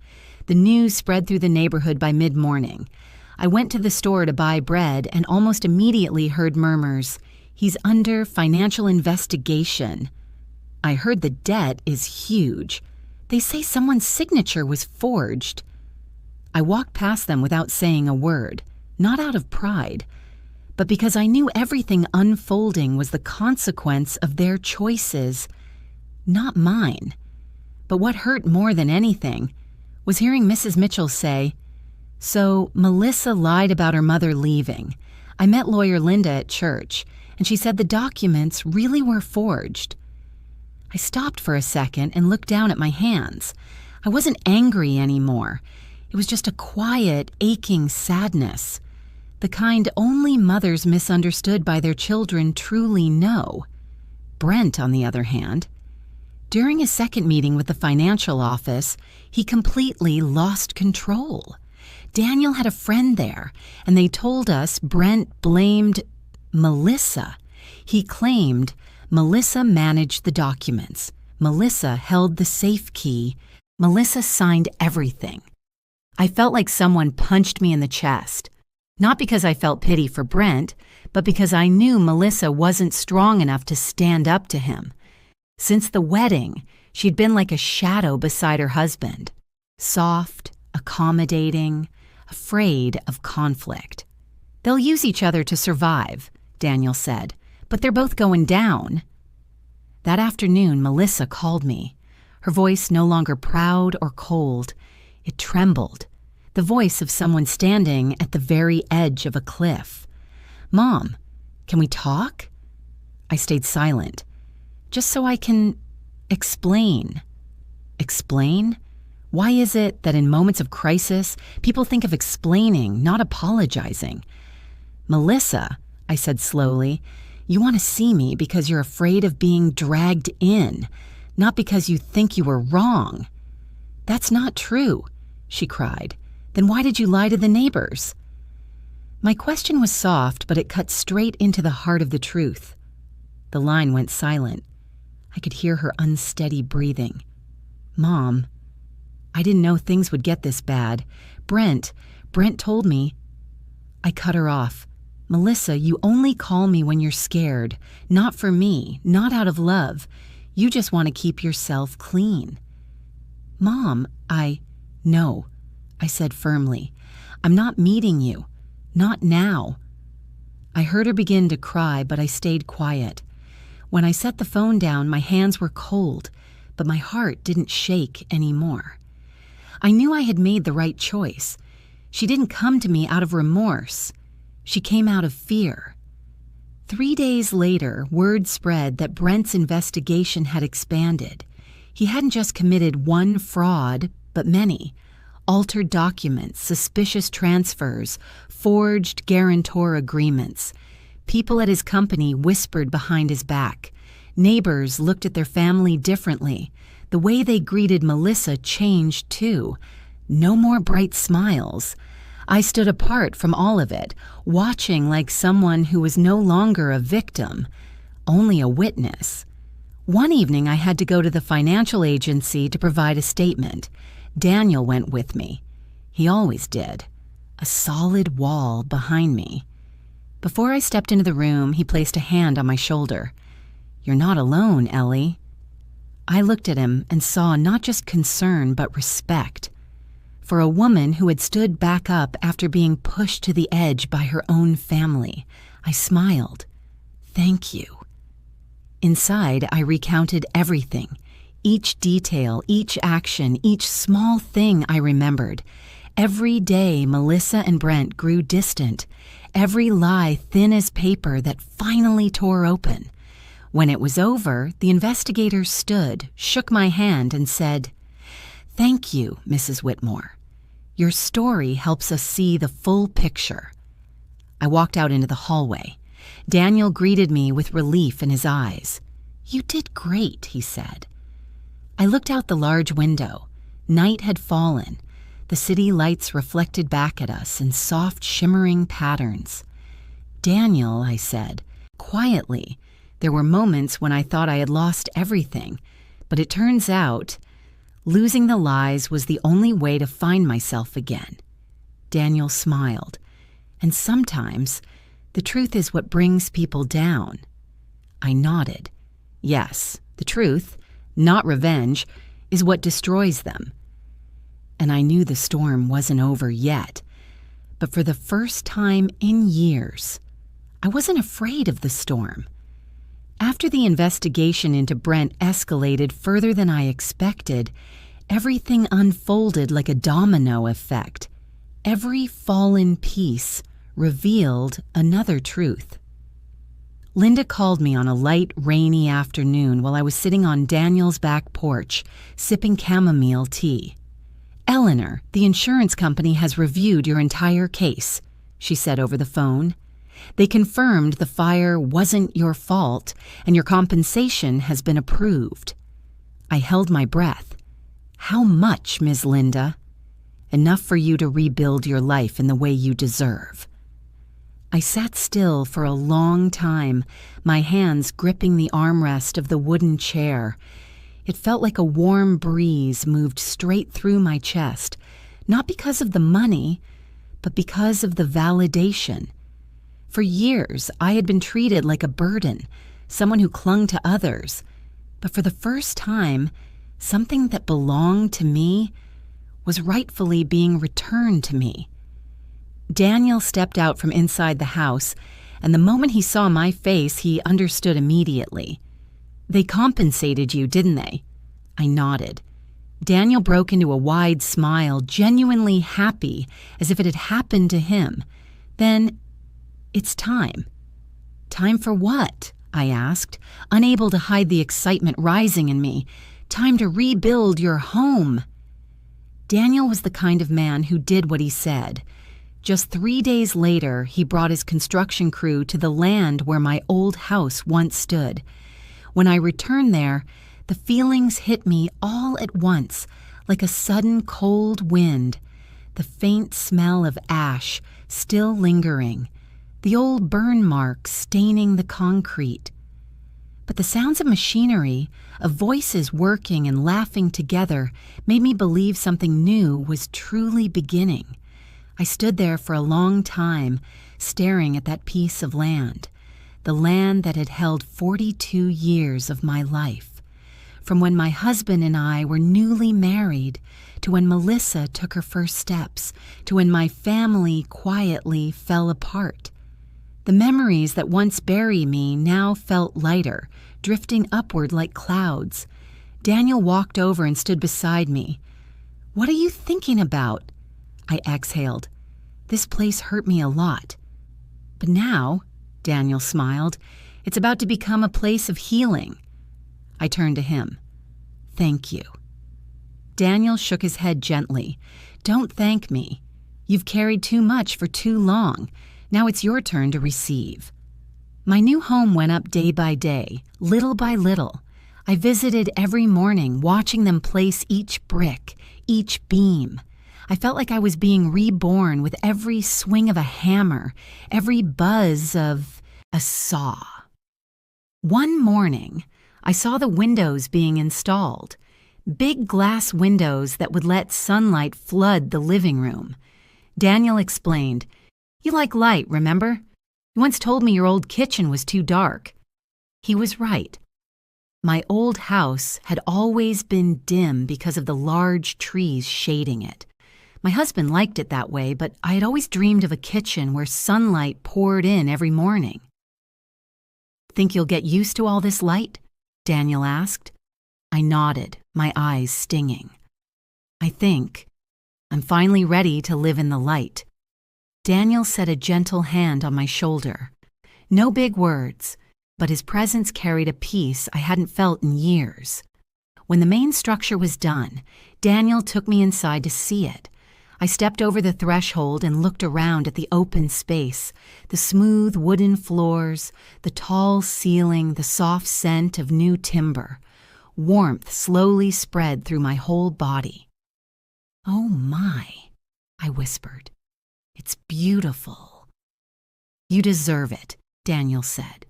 The news spread through the neighborhood by mid-morning. I went to the store to buy bread and almost immediately heard murmurs, "He's under financial investigation." I heard the debt is huge. They say someone's signature was forged. I walked past them without saying a word, not out of pride, but because I knew everything unfolding was the consequence of their choices, not mine. But what hurt more than anything was hearing Mrs. Mitchell say, "So Melissa lied about her mother leaving. I met lawyer Linda at church, and she said the documents really were forged." I stopped for a second and looked down at my hands. I wasn't angry anymore. It was just a quiet, aching sadness. The kind only mothers misunderstood by their children truly know. Brent, on the other hand, during his second meeting with the financial office, he completely lost control. Daniel had a friend there, and they told us Brent blamed Melissa. He claimed Melissa managed the documents. Melissa held the safe key. Melissa signed everything. I felt like someone punched me in the chest. Not because I felt pity for Brent, but because I knew Melissa wasn't strong enough to stand up to him. Since the wedding, she'd been like a shadow beside her husband. Soft, accommodating, afraid of conflict. "They'll use each other to survive," Daniel said, "but they're both going down." That afternoon, Melissa called me. Her voice no longer proud or cold. It trembled, the voice of someone standing at the very edge of a cliff. "Mom, can we talk?" I stayed silent, just so I can explain. Explain? Why is it that in moments of crisis, people think of explaining, not apologizing? "Melissa," I said slowly, "you want to see me because you're afraid of being dragged in, not because you think you were wrong." "That's not true," she cried. "Then why did you lie to the neighbors?" My question was soft, but it cut straight into the heart of the truth. The line went silent. I could hear her unsteady breathing. "Mom, I didn't know things would get this bad. Brent told me." I cut her off. "Melissa, you only call me when you're scared. Not for me, not out of love. You just want to keep yourself clean." "Mom, No," I said firmly. "I'm not meeting you. Not now." I heard her begin to cry, but I stayed quiet. When I set the phone down, my hands were cold, but my heart didn't shake anymore. I knew I had made the right choice. She didn't come to me out of remorse. She came out of fear. 3 days later, word spread that Brent's investigation had expanded. He hadn't just committed one fraud, but many. Altered documents, suspicious transfers, forged guarantor agreements. People at his company whispered behind his back. Neighbors looked at their family differently. The way they greeted Melissa changed too. No more bright smiles. I stood apart from all of it, watching like someone who was no longer a victim, only a witness. One evening I had to go to the financial agency to provide a statement. Daniel went with me. He always did. A solid wall behind me. Before I stepped into the room, he placed a hand on my shoulder. "You're not alone, Ellie." I looked at him and saw not just concern but respect. For a woman who had stood back up after being pushed to the edge by her own family, I smiled. "Thank you." Inside, I recounted everything. Each detail, each action, each small thing I remembered. Every day, Melissa and Brent grew distant. Every lie thin as paper that finally tore open. When it was over, the investigator stood, shook my hand, and said, "Thank you, Mrs. Whitmore. Your story helps us see the full picture." I walked out into the hallway. Daniel greeted me with relief in his eyes. "You did great," he said. I looked out the large window. Night had fallen. The city lights reflected back at us in soft, shimmering patterns. "Daniel," I said, quietly. There were moments when I thought I had lost everything, but it turns out losing the lies was the only way to find myself again. Daniel smiled. "And sometimes the truth is what brings people down." I nodded. "Yes, the truth, not revenge, is what destroys them." And I knew the storm wasn't over yet. But for the first time in years, I wasn't afraid of the storm. After the investigation into Brent escalated further than I expected, everything unfolded like a domino effect. Every fallen piece revealed another truth. Linda called me on a light, rainy afternoon while I was sitting on Daniel's back porch, sipping chamomile tea. "Eleanor, the insurance company has reviewed your entire case," she said over the phone. "They confirmed the fire wasn't your fault, and your compensation has been approved." I held my breath. "How much, Ms. Linda?" "Enough for you to rebuild your life in the way you deserve." I sat still for a long time, my hands gripping the armrest of the wooden chair. It felt like a warm breeze moved straight through my chest, not because of the money, but because of the validation. For years, I had been treated like a burden, someone who clung to others. But for the first time, something that belonged to me was rightfully being returned to me. Daniel stepped out from inside the house, and the moment he saw my face, he understood immediately. "They compensated you, didn't they?" I nodded. Daniel broke into a wide smile, genuinely happy, as if it had happened to him. Then, "It's time." "Time for what?" I asked, unable to hide the excitement rising in me. "Time to rebuild your home." Daniel was the kind of man who did what he said. Just 3 days later, he brought his construction crew to the land where my old house once stood. When I returned there, the feelings hit me all at once, like a sudden cold wind. The faint smell of ash still lingering, the old burn marks staining the concrete. But the sounds of machinery, of voices working and laughing together, made me believe something new was truly beginning. I stood there for a long time, staring at that piece of land, the land that had held 42 years of my life. From when my husband and I were newly married, to when Melissa took her first steps, to when my family quietly fell apart. The memories that once buried me now felt lighter, drifting upward like clouds. Daniel walked over and stood beside me. "What are you thinking about?" I exhaled. "This place hurt me a lot." But now, Daniel smiled, it's about to become a place of healing. I turned to him. Thank you. Daniel shook his head gently. Don't thank me. You've carried too much for too long. Now it's your turn to receive. My new home went up day by day, little by little. I visited every morning, watching them place each brick, each beam. I felt like I was being reborn with every swing of a hammer, every buzz of a saw. One morning, I saw the windows being installed. Big glass windows that would let sunlight flood the living room. Daniel explained, "You like light, remember? You once told me your old kitchen was too dark." He was right. My old house had always been dim because of the large trees shading it. My husband liked it that way, but I had always dreamed of a kitchen where sunlight poured in every morning. "Think you'll get used to all this light?" Daniel asked. I nodded, my eyes stinging. "I think I'm finally ready to live in the light." Daniel set a gentle hand on my shoulder. No big words, but his presence carried a peace I hadn't felt in years. When the main structure was done, Daniel took me inside to see it. I stepped over the threshold and looked around at the open space, the smooth wooden floors, the tall ceiling, the soft scent of new timber. Warmth slowly spread through my whole body. "Oh my," I whispered. "It's beautiful." "You deserve it," Daniel said.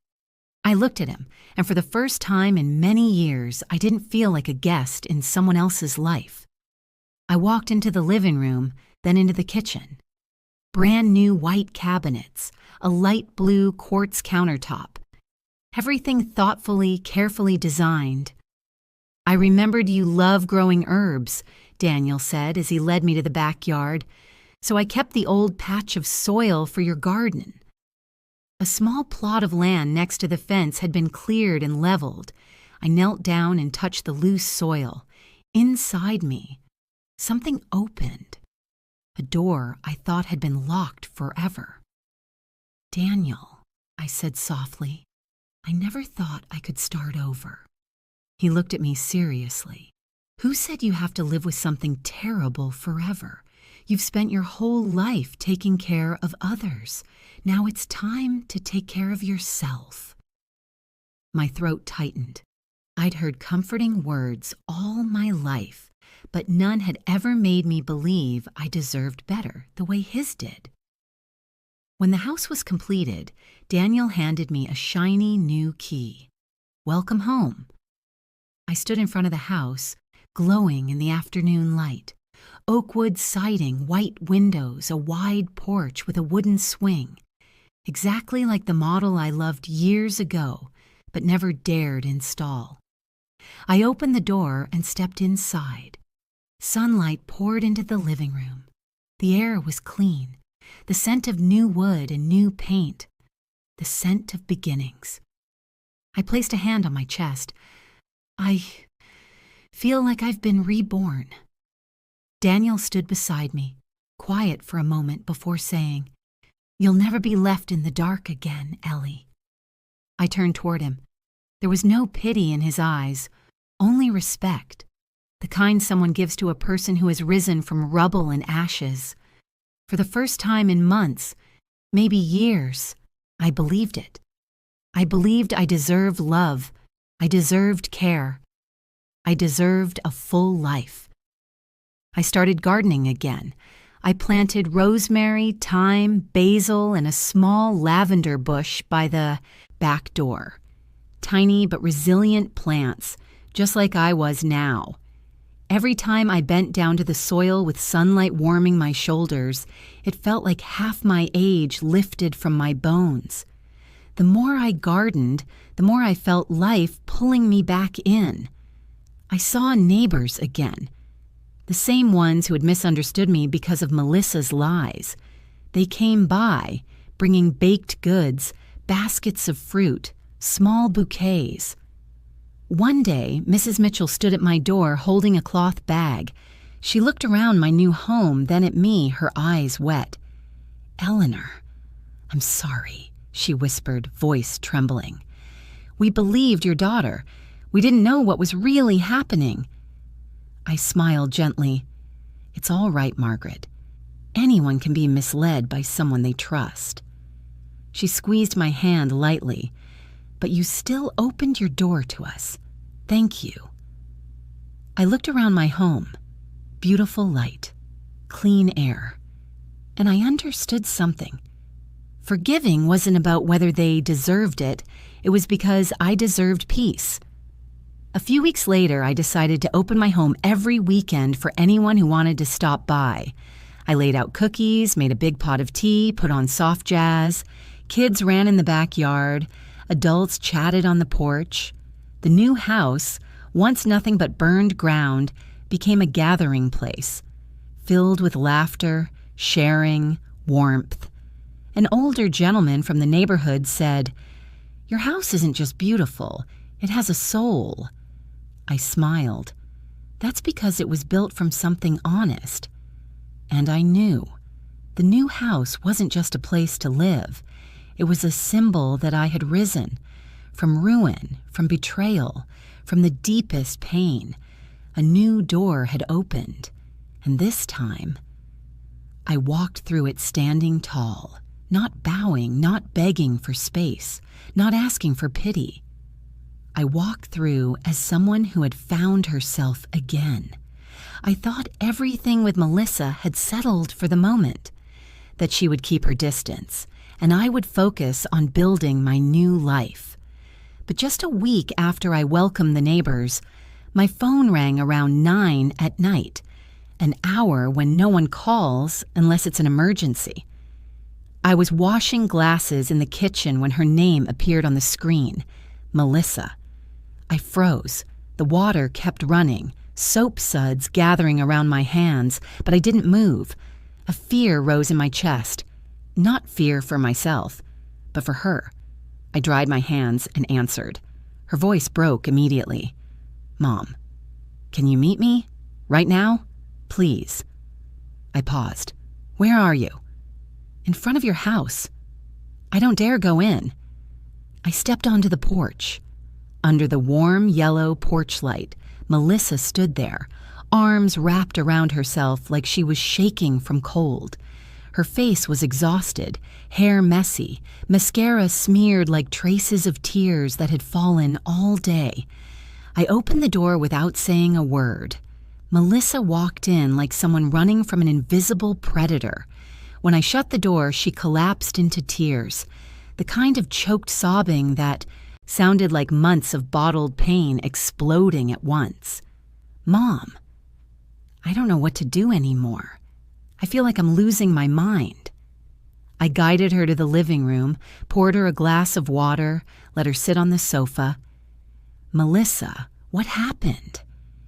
I looked at him, and for the first time in many years, I didn't feel like a guest in someone else's life. I walked into the living room, then into the kitchen. Brand new white cabinets, a light blue quartz countertop. Everything thoughtfully, carefully designed. "I remembered you love growing herbs," Daniel said as he led me to the backyard, "so I kept the old patch of soil for your garden." A small plot of land next to the fence had been cleared and leveled. I knelt down and touched the loose soil. Inside me, something opened. A door I thought had been locked forever. "Daniel," I said softly, "I never thought I could start over." He looked at me seriously. "Who said you have to live with something terrible forever? You've spent your whole life taking care of others. Now it's time to take care of yourself." My throat tightened. I'd heard comforting words all my life, but none had ever made me believe I deserved better the way his did. When the house was completed, Daniel handed me a shiny new key. "Welcome home." I stood in front of the house, glowing in the afternoon light. Oakwood siding, white windows, a wide porch with a wooden swing. Exactly like the model I loved years ago, but never dared install. I opened the door and stepped inside. Sunlight poured into the living room. The air was clean, the scent of new wood and new paint, the scent of beginnings. I placed a hand on my chest. "I feel like I've been reborn." Daniel stood beside me, quiet for a moment before saying, "You'll never be left in the dark again, Ellie." I turned toward him. There was no pity in his eyes, only respect, the kind someone gives to a person who has risen from rubble and ashes. For the first time in months, maybe years, I believed it. I believed I deserved love. I deserved care. I deserved a full life. I started gardening again. I planted rosemary, thyme, basil, and a small lavender bush by the back door. Tiny but resilient plants, just like I was now. Every time I bent down to the soil with sunlight warming my shoulders, it felt like half my age lifted from my bones. The more I gardened, the more I felt life pulling me back in. I saw neighbors again. The same ones who had misunderstood me because of Melissa's lies. They came by, bringing baked goods, baskets of fruit, small bouquets. One day, Mrs. Mitchell stood at my door holding a cloth bag. She looked around my new home, then at me, her eyes wet. "Eleanor, "I'm sorry," she whispered, voice trembling. "We believed your daughter. We didn't know what was really happening." I smiled gently. "It's all right, Margaret. Anyone can be misled by someone they trust." She squeezed my hand lightly. "But you still opened your door to us. Thank you." I looked around my home. Beautiful light, clean air. And I understood something. Forgiving wasn't about whether they deserved it. It was because I deserved peace. A few weeks later, I decided to open my home every weekend for anyone who wanted to stop by. I laid out cookies, made a big pot of tea, put on soft jazz. Kids ran in the backyard. Adults chatted on the porch. The new house, once nothing but burned ground, became a gathering place, filled with laughter, sharing, warmth. An older gentleman from the neighborhood said, "Your house isn't just beautiful, it has a soul." I smiled. That's because it was built from something honest. And I knew. The new house wasn't just a place to live. It was a symbol that I had risen. From ruin, from betrayal, from the deepest pain. A new door had opened. And this time, I walked through it standing tall, not bowing, not begging for space, not asking for pity. I walked through as someone who had found herself again. I thought everything with Melissa had settled for the moment, that she would keep her distance, and I would focus on building my new life. But just a week after I welcomed the neighbors, my phone rang around 9 at night, an hour when no one calls unless it's an emergency. I was washing glasses in the kitchen when her name appeared on the screen, Melissa. I froze. The water kept running, soap suds gathering around my hands, but I didn't move. A fear rose in my chest. Not fear for myself, but for her. I dried my hands and answered. Her voice broke immediately. "Mom, can you meet me? Right now? Please." I paused. "Where are you?" "In front of your house." "I don't dare go in." I stepped onto the porch. Under the warm yellow porch light, Melissa stood there, arms wrapped around herself like she was shaking from cold. Her face was exhausted, hair messy, mascara smeared like traces of tears that had fallen all day. I opened the door without saying a word. Melissa walked in like someone running from an invisible predator. When I shut the door, she collapsed into tears, the kind of choked sobbing that sounded like months of bottled pain exploding at once. "Mom, I don't know what to do anymore. I feel like I'm losing my mind." I guided her to the living room, poured her a glass of water, let her sit on the sofa. "Melissa, what happened?"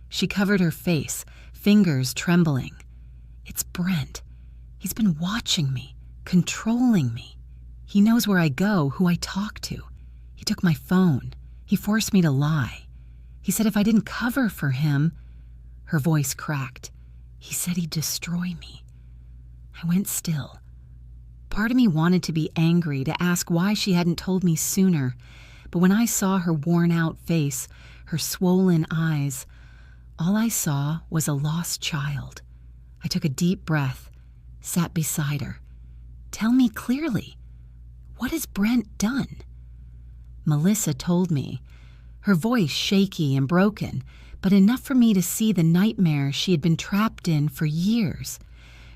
She covered her face, fingers trembling. "It's Brent. He's been watching me, controlling me. He knows where I go, who I talk to. He took my phone. He forced me to lie. He said if I didn't cover for him..." Her voice cracked. "He said he'd destroy me." I went still. Part of me wanted to be angry, to ask why she hadn't told me sooner, but when I saw her worn-out face, her swollen eyes, all I saw was a lost child. I took a deep breath, sat beside her. "Tell me clearly, what has Brent done?" Melissa told me, her voice shaky and broken, but enough for me to see the nightmare she had been trapped in for years.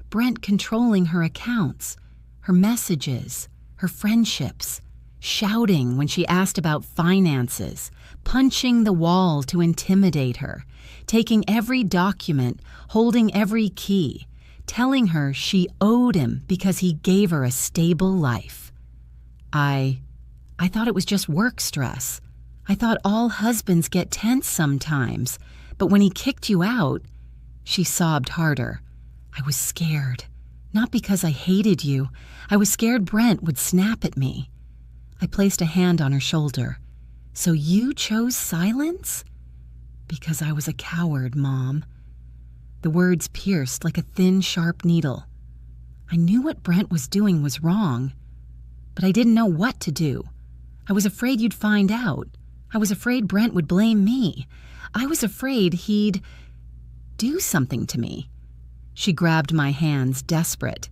Brent controlling her accounts, her messages, her friendships, shouting when she asked about finances, punching the wall to intimidate her, taking every document, holding every key, telling her she owed him because he gave her a stable life. I thought it was just work stress. I thought all husbands get tense sometimes, but when he kicked you out, she sobbed harder. I was scared. Not because I hated you. I was scared Brent would snap at me. I placed a hand on her shoulder. "So you chose silence?" "Because I was a coward, Mom." The words pierced like a thin, sharp needle. I knew what Brent was doing was wrong. but I didn't know what to do. I was afraid you'd find out. I was afraid Brent would blame me. I was afraid he'd do something to me. She grabbed my hands, desperate.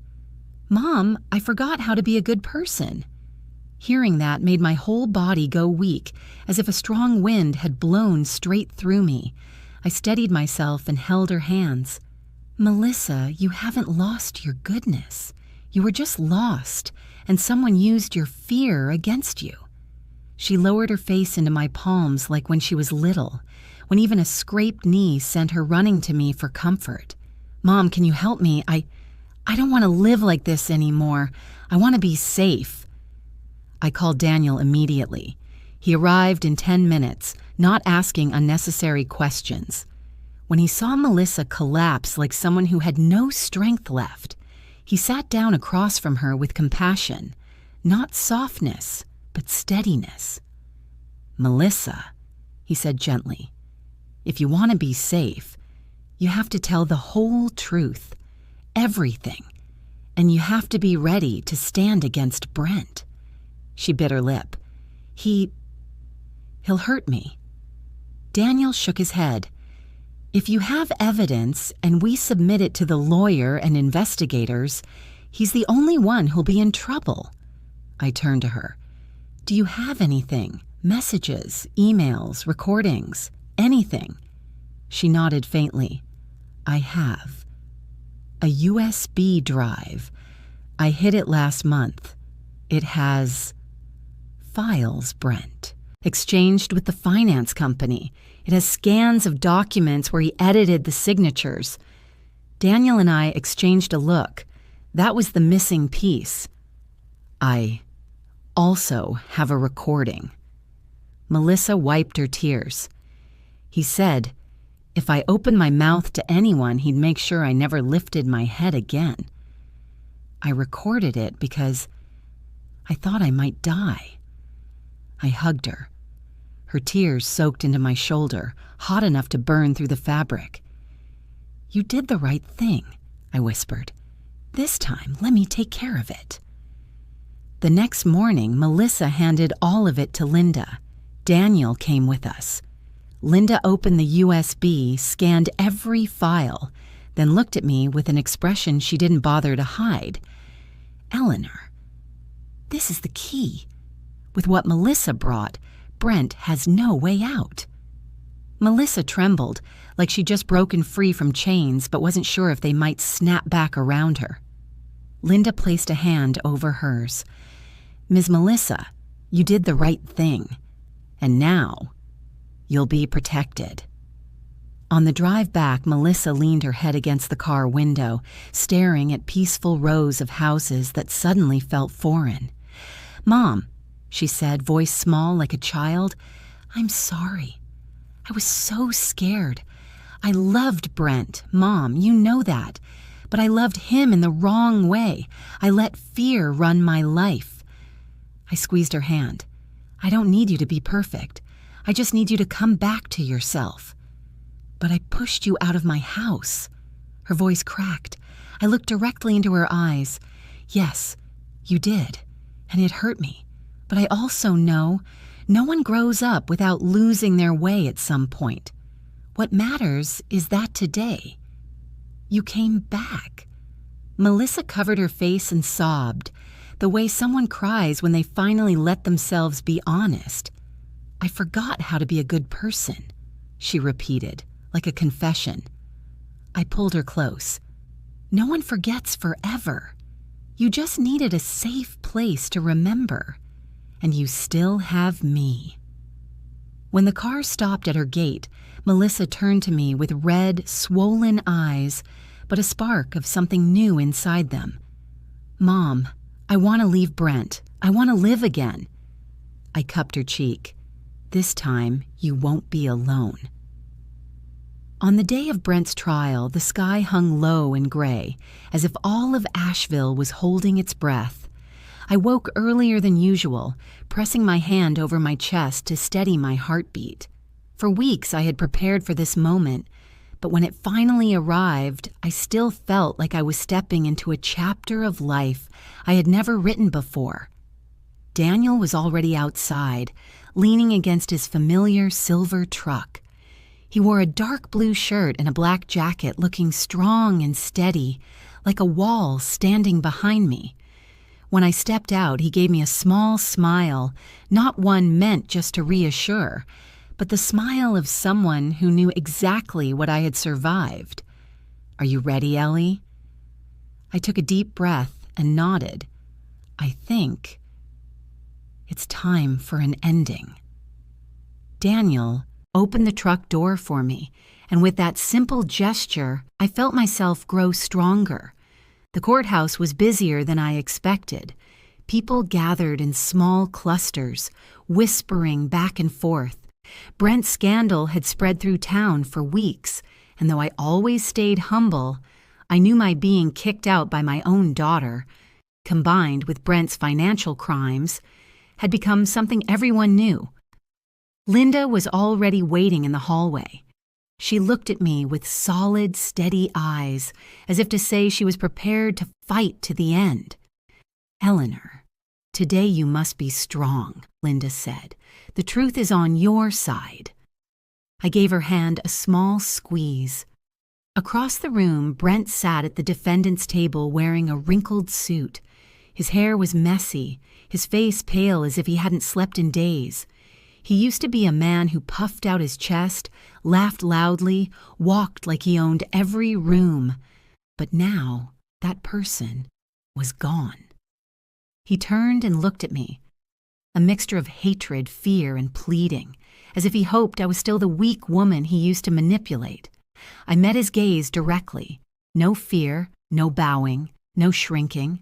Mom, I forgot how to be a good person. Hearing that made my whole body go weak, as if a strong wind had blown straight through me. I steadied myself and held her hands. Melissa, you haven't lost your goodness. You were just lost, and someone used your fear against you. She lowered her face into my palms like when she was little, when even a scraped knee sent her running to me for comfort. Mom, can you help me? I don't want to live like this anymore. I want to be safe. I called Daniel immediately. He arrived in 10 minutes, not asking unnecessary questions. When he saw Melissa collapse like someone who had no strength left, he sat down across from her with compassion, not softness, but steadiness. Melissa, he said gently, if you want to be safe, you have to tell the whole truth, everything, and you have to be ready to stand against Brent. She bit her lip. He'll hurt me. Daniel shook his head. If you have evidence and we submit it to the lawyer and investigators, he's the only one who'll be in trouble. I turned to her. Do you have anything? Messages, emails, recordings, anything? She nodded faintly. I have. A USB drive. I hid it last month. It has files, Brent, exchanged with the finance company. It has scans of documents where he edited the signatures. Daniel and I exchanged a look. That was the missing piece. I also have a recording. Melissa wiped her tears. He said, if I opened my mouth to anyone, he'd make sure I never lifted my head again. I recorded it because I thought I might die. I hugged her. Her tears soaked into my shoulder, hot enough to burn through the fabric. You did the right thing, I whispered. This time, let me take care of it. The next morning, Melissa handed all of it to Linda. Daniel came with us. Linda opened the USB, scanned every file, then looked at me with an expression she didn't bother to hide. Eleanor, this is the key. With what Melissa brought, Brent has no way out. Melissa trembled, like she'd just broken free from chains but wasn't sure if they might snap back around her. Linda placed a hand over hers. Ms. Melissa, you did the right thing. And now, you'll be protected. On the drive back, Melissa leaned her head against the car window, staring at peaceful rows of houses that suddenly felt foreign. Mom, she said, voice small like a child, I'm sorry. I was so scared. I loved Brent, Mom, you know that. But I loved him in the wrong way. I let fear run my life. I squeezed her hand. I don't need you to be perfect. I just need you to come back to yourself. But I pushed you out of my house. Her voice cracked. I looked directly into her eyes. Yes, you did. And it hurt me. But I also know no one grows up without losing their way at some point. What matters is that today, you came back. Melissa covered her face and sobbed, the way someone cries when they finally let themselves be honest. I forgot how to be a good person, she repeated, like a confession. I pulled her close. No one forgets forever. You just needed a safe place to remember. And you still have me. When the car stopped at her gate, Melissa turned to me with red, swollen eyes, but a spark of something new inside them. Mom, I want to leave Brent. I want to live again. I cupped her cheek. This time, you won't be alone. On the day of Brent's trial, the sky hung low and gray, as if all of Asheville was holding its breath. I woke earlier than usual, pressing my hand over my chest to steady my heartbeat. For weeks I had prepared for this moment, but when it finally arrived, I still felt like I was stepping into a chapter of life I had never written before. Daniel was already outside, leaning against his familiar silver truck. He wore a dark blue shirt and a black jacket, looking strong and steady, like a wall standing behind me. When I stepped out, he gave me a small smile, not one meant just to reassure, but the smile of someone who knew exactly what I had survived. "Are you ready, Ellie?" I took a deep breath and nodded. I think it's time for an ending. Daniel opened the truck door for me, and with that simple gesture, I felt myself grow stronger. The courthouse was busier than I expected. People gathered in small clusters, whispering back and forth. Brent's scandal had spread through town for weeks, and though I always stayed humble, I knew my being kicked out by my own daughter, combined with Brent's financial crimes, had become something everyone knew. Linda was already waiting in the hallway. She looked at me with solid, steady eyes, as if to say she was prepared to fight to the end. "Eleanor, today you must be strong," Linda said. "The truth is on your side." I gave her hand a small squeeze. Across the room, Brent sat at the defendant's table wearing a wrinkled suit. His hair was messy, his face pale as if he hadn't slept in days. He used to be a man who puffed out his chest, laughed loudly, walked like he owned every room. But now, that person was gone. He turned and looked at me, a mixture of hatred, fear, and pleading, as if he hoped I was still the weak woman he used to manipulate. I met his gaze directly. No fear, no bowing, no shrinking.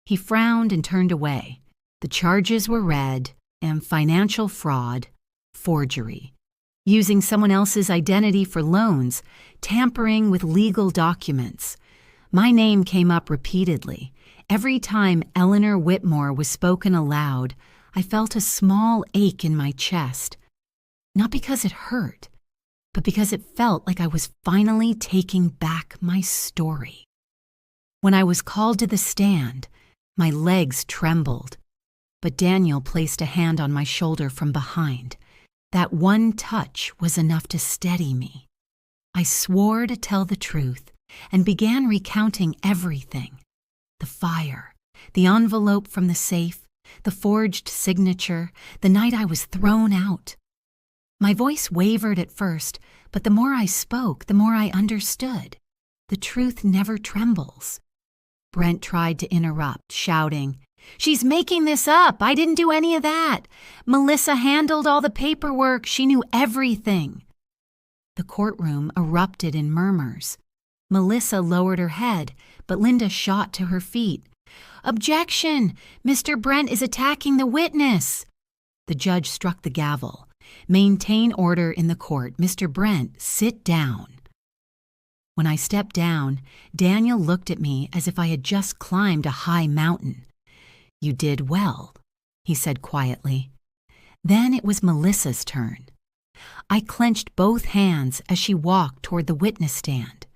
He frowned and turned away. The charges were read, and financial fraud, forgery, using someone else's identity for loans, tampering with legal documents. My name came up repeatedly. Every time Eleanor Whitmore was spoken aloud, I felt a small ache in my chest. Not because it hurt, but because it felt like I was finally taking back my story. When I was called to the stand, my legs trembled. But Daniel placed a hand on my shoulder from behind. That one touch was enough to steady me. I swore to tell the truth and began recounting everything. The fire, the envelope from the safe, the forged signature, the night I was thrown out. My voice wavered at first, but the more I spoke, the more I understood. The truth never trembles. Brent tried to interrupt, shouting, "She's making this up. I didn't do any of that. Melissa handled all the paperwork. She knew everything." The courtroom erupted in murmurs. Melissa lowered her head, but Linda shot to her feet. "Objection! Mr. Brent is attacking the witness." The judge struck the gavel. "Maintain order in the court. Mr. Brent, sit down." When I stepped down, Daniel looked at me as if I had just climbed a high mountain. "You did well," he said quietly. Then it was Melissa's turn. I clenched both hands as she walked toward the witness stand.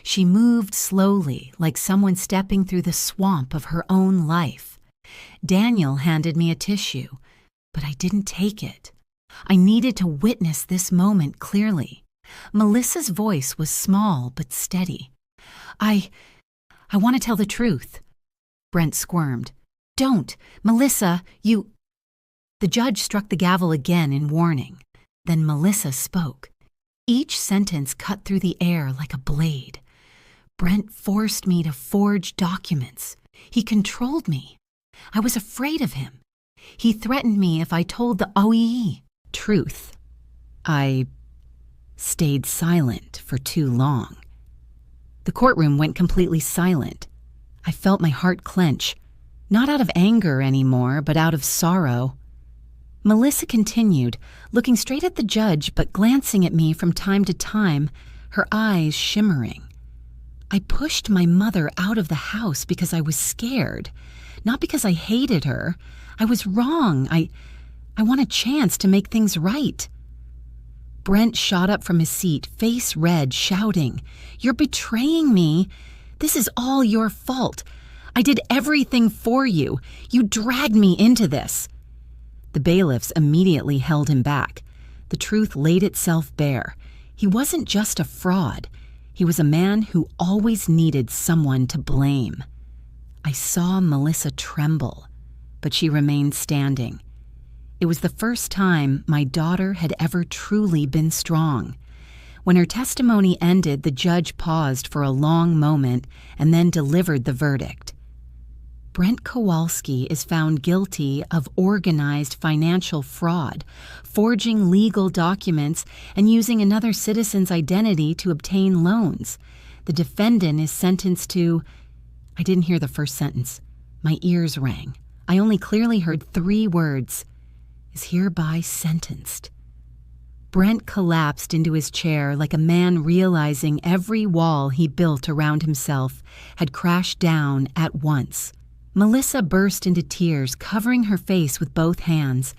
She moved slowly, like someone stepping through the swamp of her own life. Daniel handed me a tissue, but I didn't take it. I needed to witness this moment clearly. Melissa's voice was small but steady. I want to tell the truth." Brent squirmed. "Don't! Melissa, you—" The judge struck the gavel again in warning. Then Melissa spoke. Each sentence cut through the air like a blade. "Brent forced me to forge documents. He controlled me. I was afraid of him. He threatened me if I told the OEE truth. I stayed silent for too long." The courtroom went completely silent. I felt my heart clench, not out of anger anymore, but out of sorrow. Melissa continued, looking straight at the judge but glancing at me from time to time, her eyes shimmering. "I pushed my mother out of the house because I was scared, not because I hated her. I was wrong. I want a chance to make things right." Brent shot up from his seat, face red, shouting, "You're betraying me. This is all your fault. I did everything for you. You dragged me into this." The bailiffs immediately held him back. The truth laid itself bare. He wasn't just a fraud. He was a man who always needed someone to blame. I saw Melissa tremble, but she remained standing. It was the first time my daughter had ever truly been strong. When her testimony ended, the judge paused for a long moment and then delivered the verdict. Brent Kowalski is found guilty of organized financial fraud, forging legal documents, and using another citizen's identity to obtain loans. The defendant is sentenced to— I didn't hear the first sentence. My ears rang. I only clearly heard 3 words: is hereby sentenced. Brent collapsed into his chair like a man realizing every wall he built around himself had crashed down at once. Melissa burst into tears, covering her face with both hands.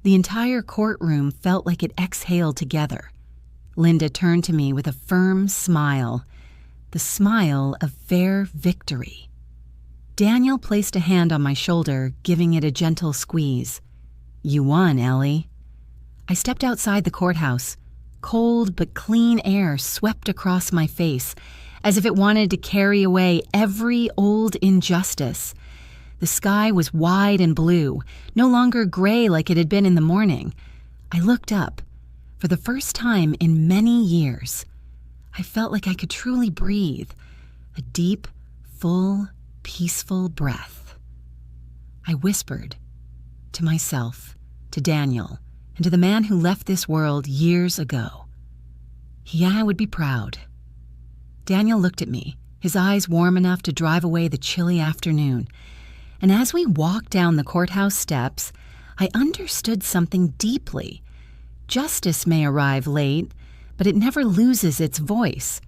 The entire courtroom felt like it exhaled together. Linda turned to me with a firm smile, the smile of fair victory. Daniel placed a hand on my shoulder, giving it a gentle squeeze. "You won, Ellie." I stepped outside the courthouse. Cold but clean air swept across my face, as if it wanted to carry away every old injustice. The sky was wide and blue, no longer gray like it had been in the morning. I looked up. For the first time in many years, I felt like I could truly breathe, a deep, full, peaceful breath. I whispered to myself, to Daniel, and to the man who left this world years ago. Yeah, I would be proud. Daniel looked at me, his eyes warm enough to drive away the chilly afternoon. And as we walked down the courthouse steps, I understood something deeply. Justice may arrive late, but it never loses its voice.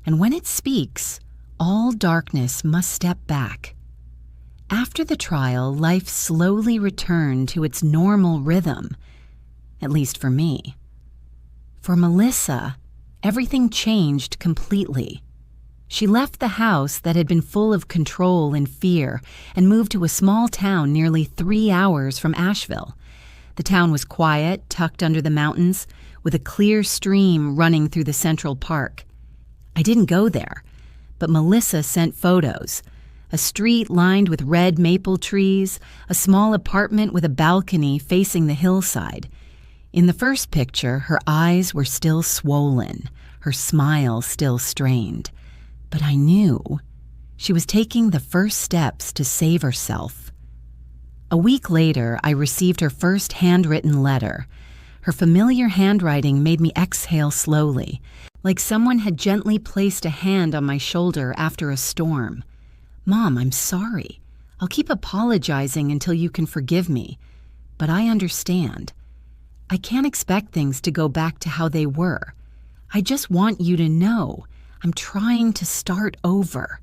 And when it speaks, all darkness must step back. After the trial, life slowly returned to its normal rhythm, at least for me. For Melissa, everything changed completely. She left the house that had been full of control and fear and moved to a small town nearly 3 hours from Asheville. The town was quiet, tucked under the mountains, with a clear stream running through the central park. I didn't go there, but Melissa sent photos. A street lined with red maple trees, a small apartment with a balcony facing the hillside. In the first picture, her eyes were still swollen, her smile still strained. But I knew she was taking the first steps to save herself. A week later, I received her first handwritten letter. Her familiar handwriting made me exhale slowly, like someone had gently placed a hand on my shoulder after a storm. "Mom, I'm sorry. I'll keep apologizing until you can forgive me. But I understand. I can't expect things to go back to how they were. I just want you to know I'm trying to start over."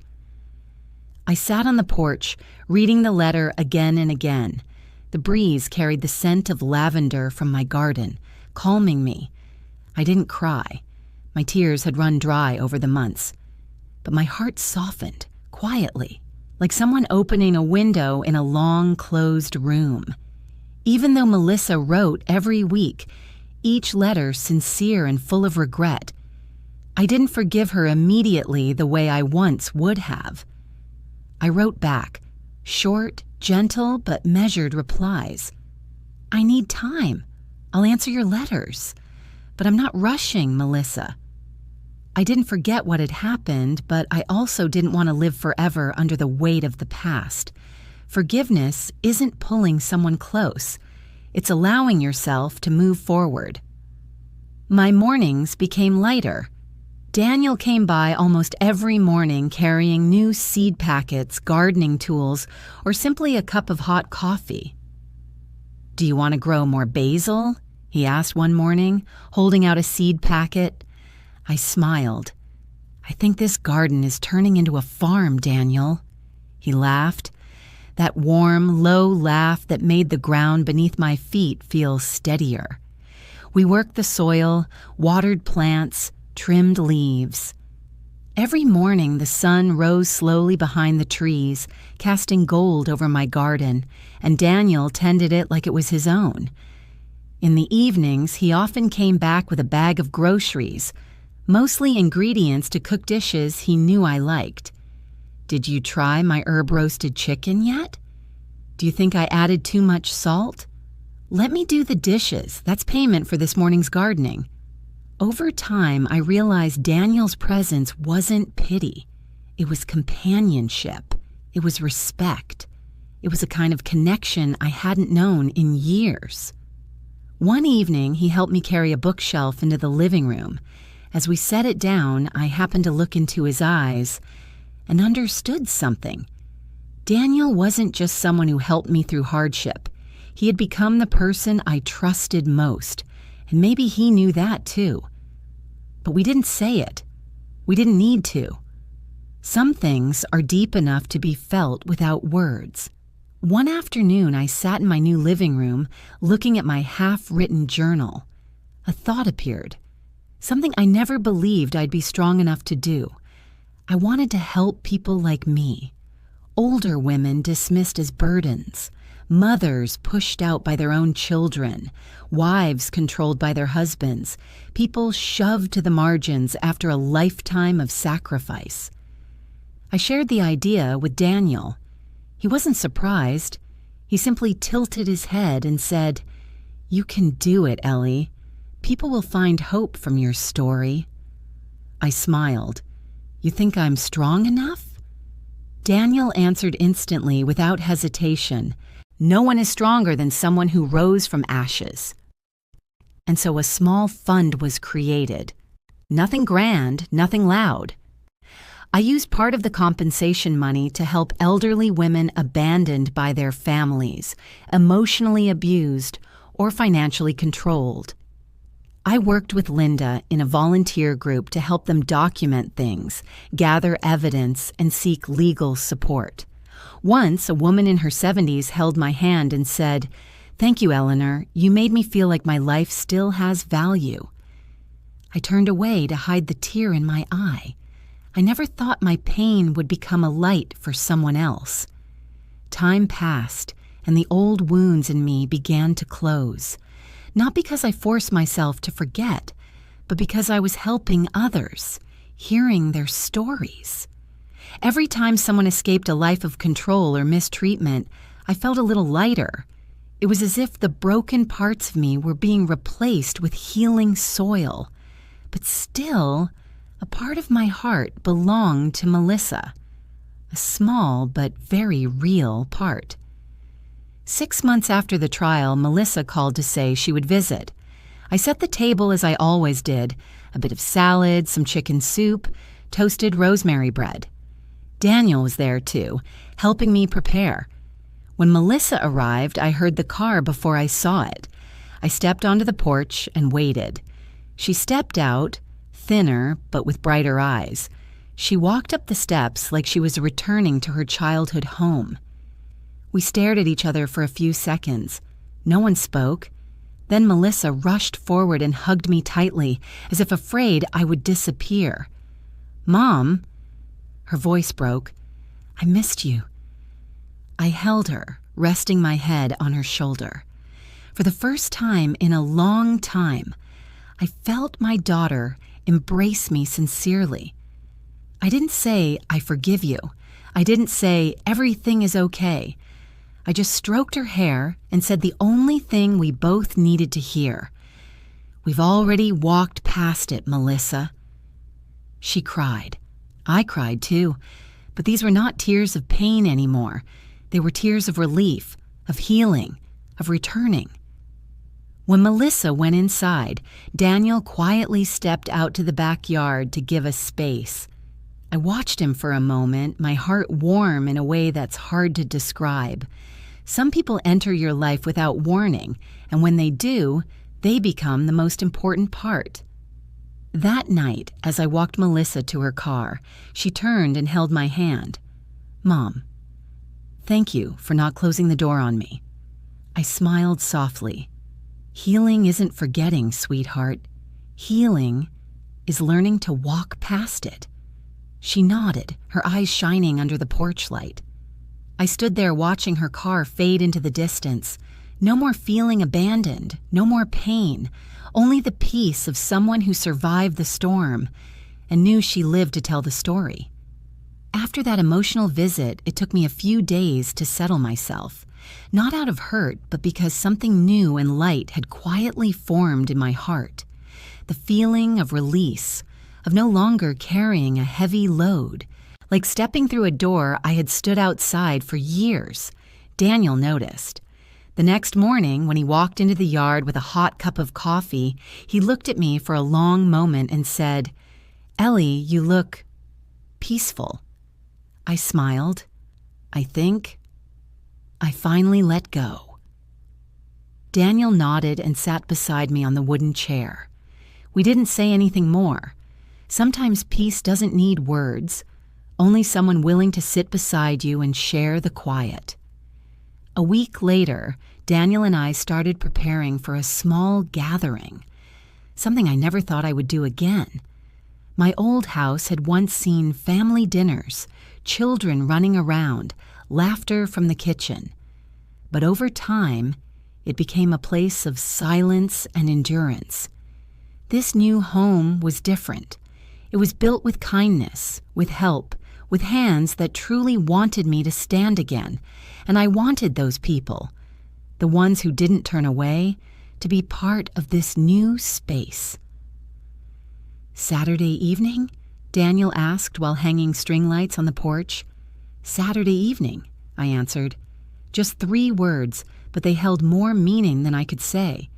I sat on the porch, reading the letter again and again. The breeze carried the scent of lavender from my garden, calming me. I didn't cry. My tears had run dry over the months. But my heart softened, quietly, like someone opening a window in a long, closed room. Even though Melissa wrote every week, each letter sincere and full of regret, I didn't forgive her immediately the way I once would have. I wrote back, short, gentle, but measured replies. "I need time. I'll answer your letters. But I'm not rushing, Melissa." I didn't forget what had happened, but I also didn't want to live forever under the weight of the past. Forgiveness isn't pulling someone close. It's allowing yourself to move forward. My mornings became lighter. Daniel came by almost every morning carrying new seed packets, gardening tools, or simply a cup of hot coffee. "Do you want to grow more basil?" he asked one morning, holding out a seed packet. I smiled. "I think this garden is turning into a farm, Daniel." He laughed, that warm, low laugh that made the ground beneath my feet feel steadier. We worked the soil, watered plants, trimmed leaves. Every morning, the sun rose slowly behind the trees, casting gold over my garden, and Daniel tended it like it was his own. In the evenings, he often came back with a bag of groceries, mostly ingredients to cook dishes he knew I liked. "Did you try my herb-roasted chicken yet? Do you think I added too much salt? Let me do the dishes. That's payment for this morning's gardening." Over time, I realized Daniel's presence wasn't pity. It was companionship. It was respect. It was a kind of connection I hadn't known in years. One evening, he helped me carry a bookshelf into the living room. As we set it down, I happened to look into his eyes and understood something. Daniel wasn't just someone who helped me through hardship. He had become the person I trusted most, and maybe he knew that too. But we didn't say it. We didn't need to. Some things are deep enough to be felt without words. One afternoon, I sat in my new living room looking at my half-written journal. A thought appeared, something I never believed I'd be strong enough to do. I wanted to help people like me, older women dismissed as burdens, mothers pushed out by their own children, wives controlled by their husbands, people shoved to the margins after a lifetime of sacrifice. I shared the idea with Daniel. He wasn't surprised. He simply tilted his head and said, "You can do it, Ellie. People will find hope from your story." I smiled. "You think I'm strong enough?" Daniel answered instantly without hesitation. "No one is stronger than someone who rose from ashes." And so a small fund was created. Nothing grand, nothing loud. I used part of the compensation money to help elderly women abandoned by their families, emotionally abused, or financially controlled. I worked with Linda in a volunteer group to help them document things, gather evidence, and seek legal support. Once, a woman in her 70s held my hand and said, "Thank you, Eleanor. You made me feel like my life still has value." I turned away to hide the tear in my eye. I never thought my pain would become a light for someone else. Time passed, and the old wounds in me began to close. Not because I forced myself to forget, but because I was helping others, hearing their stories. Every time someone escaped a life of control or mistreatment, I felt a little lighter. It was as if the broken parts of me were being replaced with healing soil. But still, a part of my heart belonged to Melissa. A small but very real part. 6 months after the trial, Melissa called to say she would visit. I set the table as I always did, a bit of salad, some chicken soup, toasted rosemary bread. Daniel was there too, helping me prepare. When Melissa arrived, I heard the car before I saw it. I stepped onto the porch and waited. She stepped out, thinner but with brighter eyes. She walked up the steps like she was returning to her childhood home. We stared at each other for a few seconds. No one spoke. Then Melissa rushed forward and hugged me tightly, as if afraid I would disappear. "Mom," her voice broke, "I missed you." I held her, resting my head on her shoulder. For the first time in a long time, I felt my daughter embrace me sincerely. I didn't say, "I forgive you." I didn't say, "Everything is okay." I just stroked her hair and said the only thing we both needed to hear. "We've already walked past it, Melissa." She cried. I cried too, but these were not tears of pain anymore. They were tears of relief, of healing, of returning. When Melissa went inside, Daniel quietly stepped out to the backyard to give us space. I watched him for a moment, my heart warm in a way that's hard to describe. Some people enter your life without warning, and when they do, they become the most important part. That night, as I walked Melissa to her car, she turned and held my hand. "Mom, thank you for not closing the door on me." I smiled softly. Healing isn't forgetting, sweetheart. Healing is learning to walk past it. She nodded, her eyes shining under the porch light. I stood there watching her car fade into the distance. No more feeling abandoned, no more pain, only the peace of someone who survived the storm and knew she lived to tell the story. After that emotional visit, it took me a few days to settle myself, not out of hurt, but because something new and light had quietly formed in my heart. The feeling of release, of no longer carrying a heavy load, like stepping through a door I had stood outside for years. Daniel noticed. The next morning, when he walked into the yard with a hot cup of coffee, he looked at me for a long moment and said, "Ellie, you look peaceful." I smiled. I finally let go. Daniel nodded and sat beside me on the wooden chair. We didn't say anything more. Sometimes peace doesn't need words, only someone willing to sit beside you and share the quiet. A week later, Daniel and I started preparing for a small gathering, something I never thought I would do again. My old house had once seen family dinners, children running around, laughter from the kitchen. But over time, it became a place of silence and endurance. This new home was different. It was built with kindness, with help, with hands that truly wanted me to stand again, and I wanted those people, the ones who didn't turn away, to be part of this new space. "Saturday evening?" Daniel asked while hanging string lights on the porch. "Saturday evening," I answered. Just 3 words, but they held more meaning than I could say.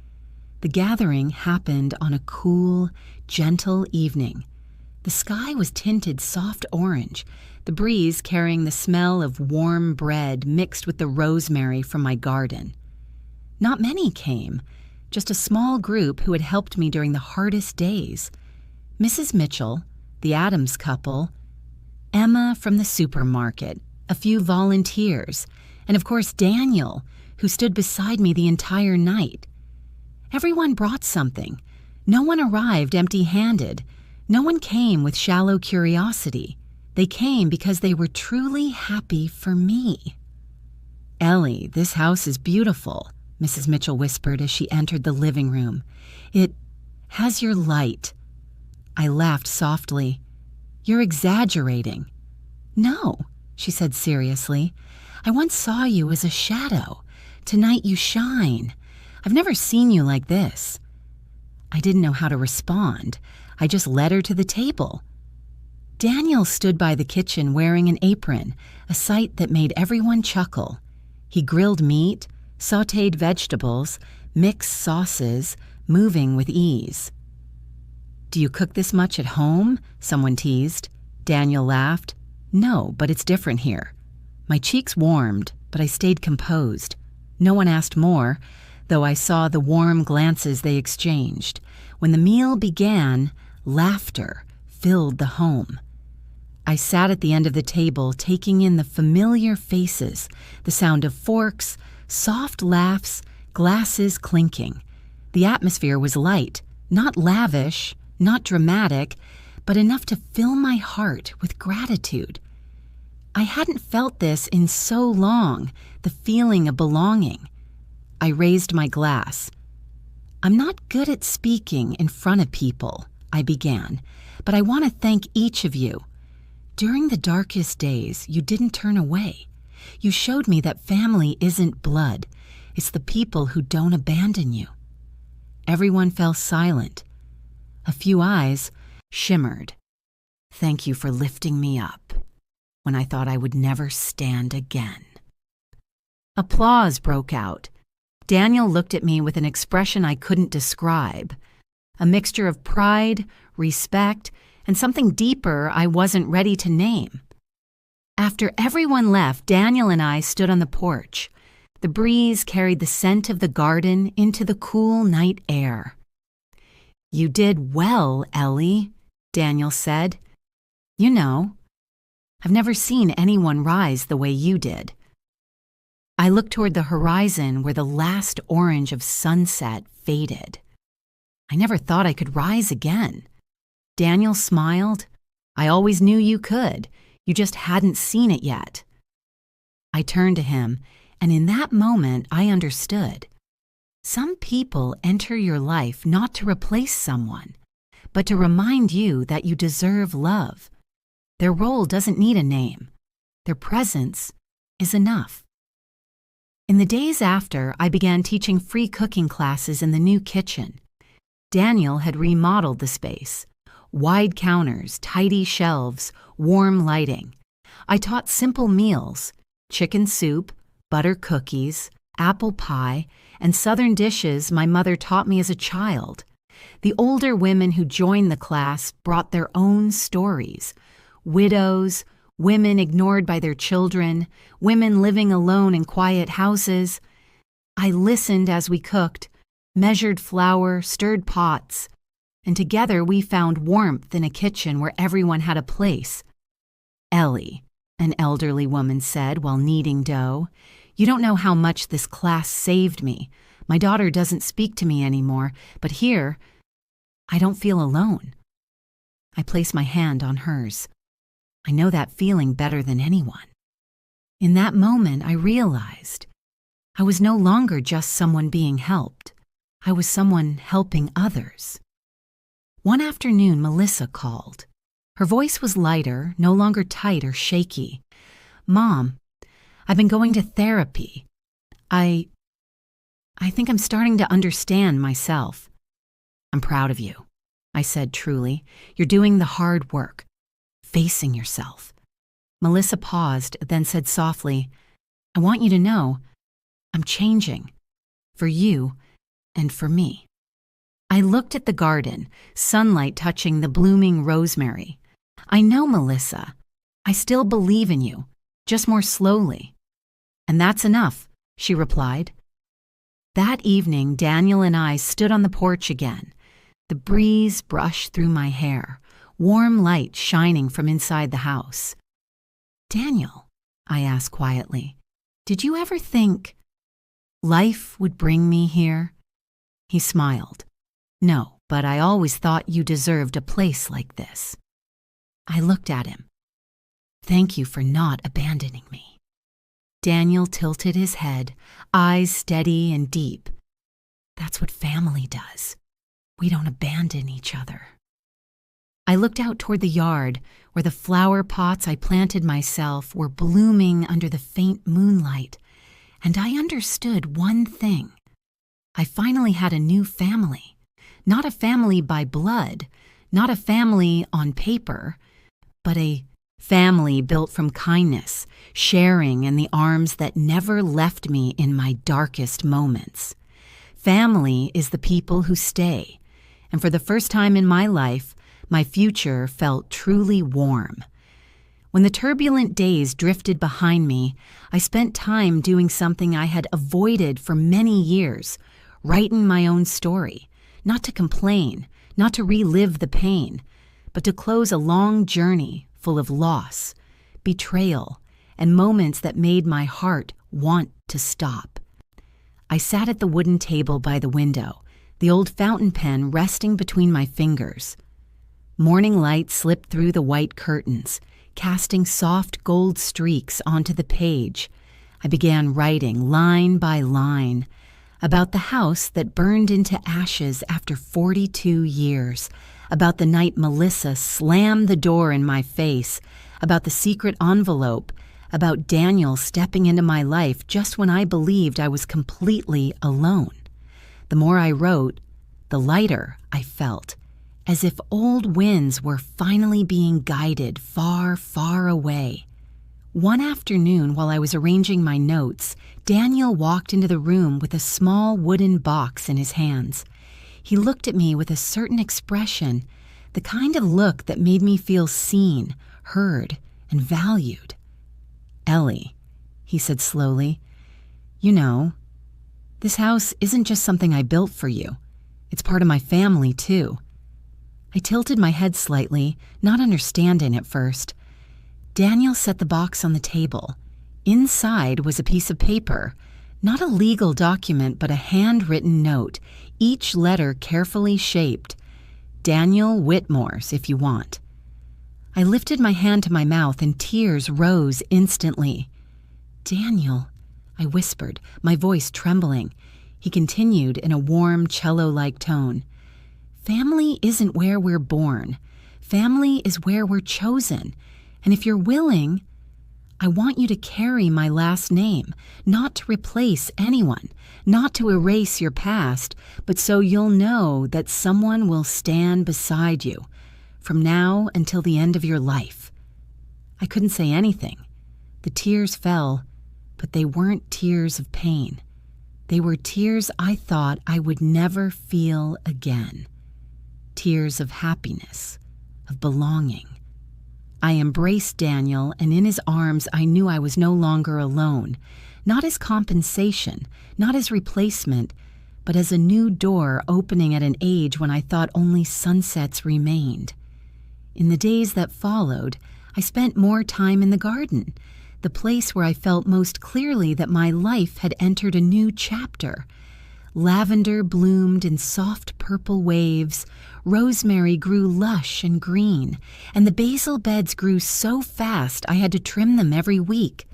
The gathering happened on a cool, gentle evening. The sky was tinted soft orange, the breeze carrying the smell of warm bread mixed with the rosemary from my garden. Not many came, just a small group who had helped me during the hardest days. Mrs. Mitchell, the Adams couple, Emma from the supermarket, a few volunteers, and of course Daniel, who stood beside me the entire night. Everyone brought something. No one arrived empty-handed. No one came with shallow curiosity. They came because they were truly happy for me. "Ellie, this house is beautiful," Mrs. Mitchell whispered as she entered the living room. "It has your light." I laughed softly. "You're exaggerating." "No," she said seriously. "I once saw you as a shadow. Tonight you shine. I've never seen you like this." I didn't know how to respond. I just led her to the table. Daniel stood by the kitchen wearing an apron, a sight that made everyone chuckle. He grilled meat, sautéed vegetables, mixed sauces, moving with ease. "Do you cook this much at home?" someone teased. Daniel laughed. "No, but it's different here." My cheeks warmed, but I stayed composed. No one asked more, though I saw the warm glances they exchanged. When the meal began, laughter filled the home. I sat at the end of the table, taking in the familiar faces, the sound of forks, soft laughs, glasses clinking. The atmosphere was light, not lavish, not dramatic, but enough to fill my heart with gratitude. I hadn't felt this in so long, the feeling of belonging. I raised my glass. "I'm not good at speaking in front of people," I began, "but I want to thank each of you. During the darkest days, you didn't turn away. You showed me that family isn't blood. It's the people who don't abandon you." Everyone fell silent. A few eyes shimmered. "Thank you for lifting me up when I thought I would never stand again." Applause broke out. Daniel looked at me with an expression I couldn't describe, a mixture of pride, respect, and something deeper I wasn't ready to name. After everyone left, Daniel and I stood on the porch. The breeze carried the scent of the garden into the cool night air. "You did well, Ellie," Daniel said. "You know, I've never seen anyone rise the way you did." I looked toward the horizon where the last orange of sunset faded. I never thought I could rise again. Daniel smiled. I always knew you could. You just hadn't seen it yet." I turned to him, and in that moment I understood. Some people enter your life not to replace someone, but to remind you that you deserve love. Their role doesn't need a name. Their presence is enough. In the days after, I began teaching free cooking classes in the new kitchen. Daniel had remodeled the space. Wide counters, tidy shelves, warm lighting. I taught simple meals: chicken soup, butter cookies, apple pie, and Southern dishes my mother taught me as a child. The older women who joined the class brought their own stories: widows, women ignored by their children, women living alone in quiet houses. I listened as we cooked, measured flour, stirred pots, and together we found warmth in a kitchen where everyone had a place. "Ellie," an elderly woman said while kneading dough, "you don't know how much this class saved me. My daughter doesn't speak to me anymore, but here, I don't feel alone." I placed my hand on hers. I know that feeling better than anyone. In that moment, I realized I was no longer just someone being helped. I was someone helping others. One afternoon, Melissa called. Her voice was lighter, no longer tight or shaky. "Mom, I've been going to therapy. I think I'm starting to understand myself." "I'm proud of you," I said truly. "You're doing the hard work, facing yourself." Melissa paused, then said softly, "I want you to know I'm changing, for you and for me." I looked at the garden, sunlight touching the blooming rosemary. "I know, Melissa. I still believe in you, just more slowly." "And that's enough," she replied. That evening, Daniel and I stood on the porch again. The breeze brushed through my hair, warm light shining from inside the house. "Daniel," I asked quietly, "did you ever think life would bring me here?" He smiled. "No, but I always thought you deserved a place like this." I looked at him. "Thank you for not abandoning me." Daniel tilted his head, eyes steady and deep. "That's what family does. We don't abandon each other." I looked out toward the yard, where the flower pots I planted myself were blooming under the faint moonlight, and I understood one thing. I finally had a new family. Not a family by blood, not a family on paper, but a family built from kindness, sharing, and the arms that never left me in my darkest moments. Family is the people who stay, and for the first time in my life, my future felt truly warm. When the turbulent days drifted behind me, I spent time doing something I had avoided for many years, writing my own story. Not to complain, not to relive the pain, but to close a long journey full of loss, betrayal, and moments that made my heart want to stop. I sat at the wooden table by the window, the old fountain pen resting between my fingers. Morning light slipped through the white curtains, casting soft gold streaks onto the page. I began writing line by line, about the house that burned into ashes after 42 years, about the night Melissa slammed the door in my face, about the secret envelope, about Daniel stepping into my life just when I believed I was completely alone. The more I wrote, the lighter I felt, as if old winds were finally being guided far, far away. One afternoon, while I was arranging my notes, Daniel walked into the room with a small wooden box in his hands. He looked at me with a certain expression, the kind of look that made me feel seen, heard, and valued. "Ellie," he said slowly, "you know, this house isn't just something I built for you. It's part of my family, too." I tilted my head slightly, not understanding at first. Daniel set the box on the table. Inside was a piece of paper, not a legal document, but a handwritten note, each letter carefully shaped. "Daniel Whitmore's, if you want." I lifted my hand to my mouth and tears rose instantly. "Daniel," I whispered, my voice trembling. He continued in a warm, cello-like tone. "Family isn't where we're born. Family is where we're chosen. And if you're willing, I want you to carry my last name, not to replace anyone, not to erase your past, but so you'll know that someone will stand beside you from now until the end of your life." I couldn't say anything. The tears fell, but they weren't tears of pain. They were tears I thought I would never feel again. Tears of happiness, of belonging. I embraced Daniel, and in his arms I knew I was no longer alone, not as compensation, not as replacement, but as a new door opening at an age when I thought only sunsets remained. In the days that followed, I spent more time in the garden, the place where I felt most clearly that my life had entered a new chapter. Lavender bloomed in soft purple waves, rosemary grew lush and green, and the basil beds grew so fast I had to trim them every week.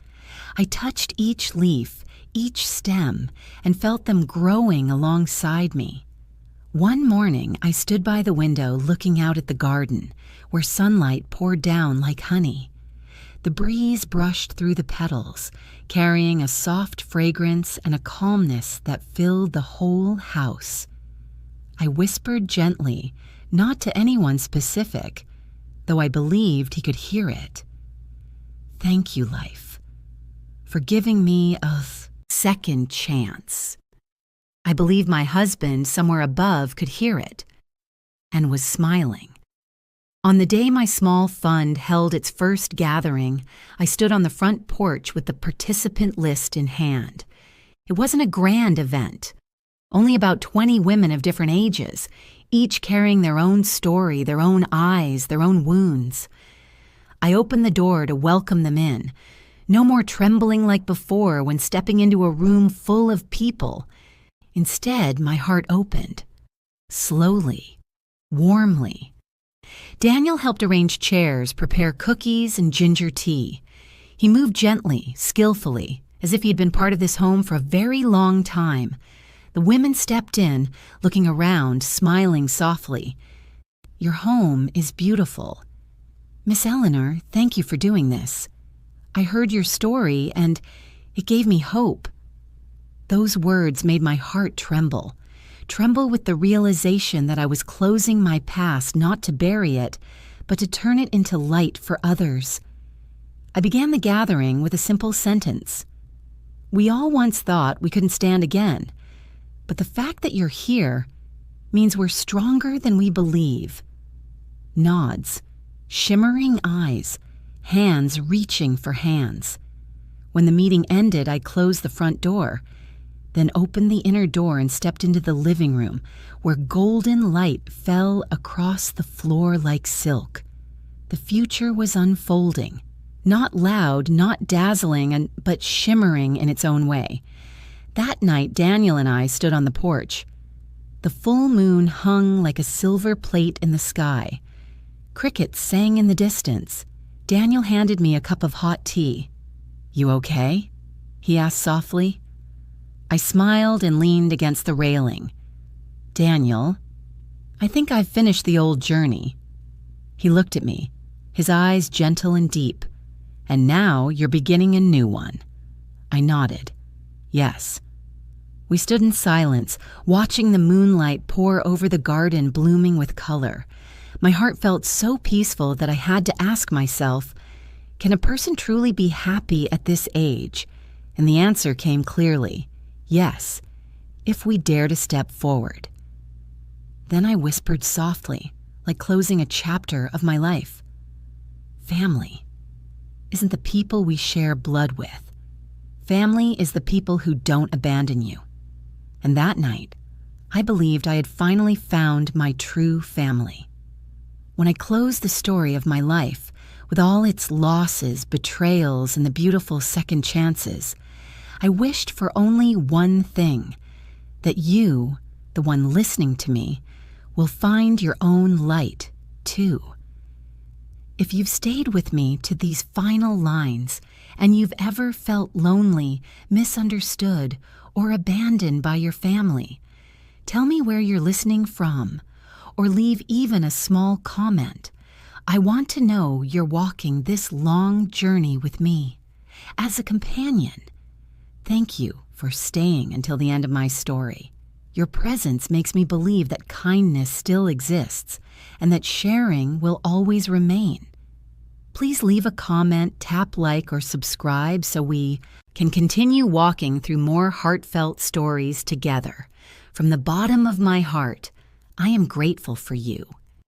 I touched each leaf, each stem, and felt them growing alongside me. One morning, I stood by the window looking out at the garden, where sunlight poured down like honey. The breeze brushed through the petals, carrying a soft fragrance and a calmness that filled the whole house. I whispered gently, not to anyone specific, though I believed he could hear it. "Thank you, life, for giving me a second chance." I believe my husband, somewhere above, could hear it, and was smiling. On the day my small fund held its first gathering, I stood on the front porch with the participant list in hand. It wasn't a grand event. Only about 20 women of different ages, each carrying their own story, their own eyes, their own wounds. I opened the door to welcome them in. No more trembling like before when stepping into a room full of people. Instead, my heart opened. Slowly, warmly. Daniel helped arrange chairs, prepare cookies and ginger tea. He moved gently, skillfully, as if he had been part of this home for a very long time. The women stepped in, looking around, smiling softly. "Your home is beautiful. Miss Eleanor, thank you for doing this. I heard your story, and it gave me hope." Those words made my heart tremble with the realization that I was closing my past not to bury it, but to turn it into light for others. I began the gathering with a simple sentence. "We all once thought we couldn't stand again, but the fact that you're here means we're stronger than we believe." Nods, shimmering eyes, hands reaching for hands. When the meeting ended, I closed the front door, then opened the inner door and stepped into the living room, where golden light fell across the floor like silk. The future was unfolding, not loud, not dazzling, but shimmering in its own way. That night, Daniel and I stood on the porch. The full moon hung like a silver plate in the sky. Crickets sang in the distance. Daniel handed me a cup of hot tea. "You okay?" he asked softly. I smiled and leaned against the railing. "Daniel, I think I've finished the old journey." He looked at me, his eyes gentle and deep. "And now you're beginning a new one." I nodded. "Yes." We stood in silence, watching the moonlight pour over the garden blooming with color. My heart felt so peaceful that I had to ask myself, can a person truly be happy at this age? And the answer came clearly. Yes, if we dare to step forward. Then I whispered softly, like closing a chapter of my life. Family isn't the people we share blood with. Family is the people who don't abandon you. And that night, I believed I had finally found my true family. When I closed the story of my life, with all its losses, betrayals, and the beautiful second chances, I wished for only one thing, that you, the one listening to me, will find your own light, too. If you've stayed with me to these final lines and you've ever felt lonely, misunderstood, or abandoned by your family, tell me where you're listening from, or leave even a small comment. I want to know you're walking this long journey with me as a companion. Thank you for staying until the end of my story. Your presence makes me believe that kindness still exists and that sharing will always remain. Please leave a comment, tap like, or subscribe so we can continue walking through more heartfelt stories together. From the bottom of my heart, I am grateful for you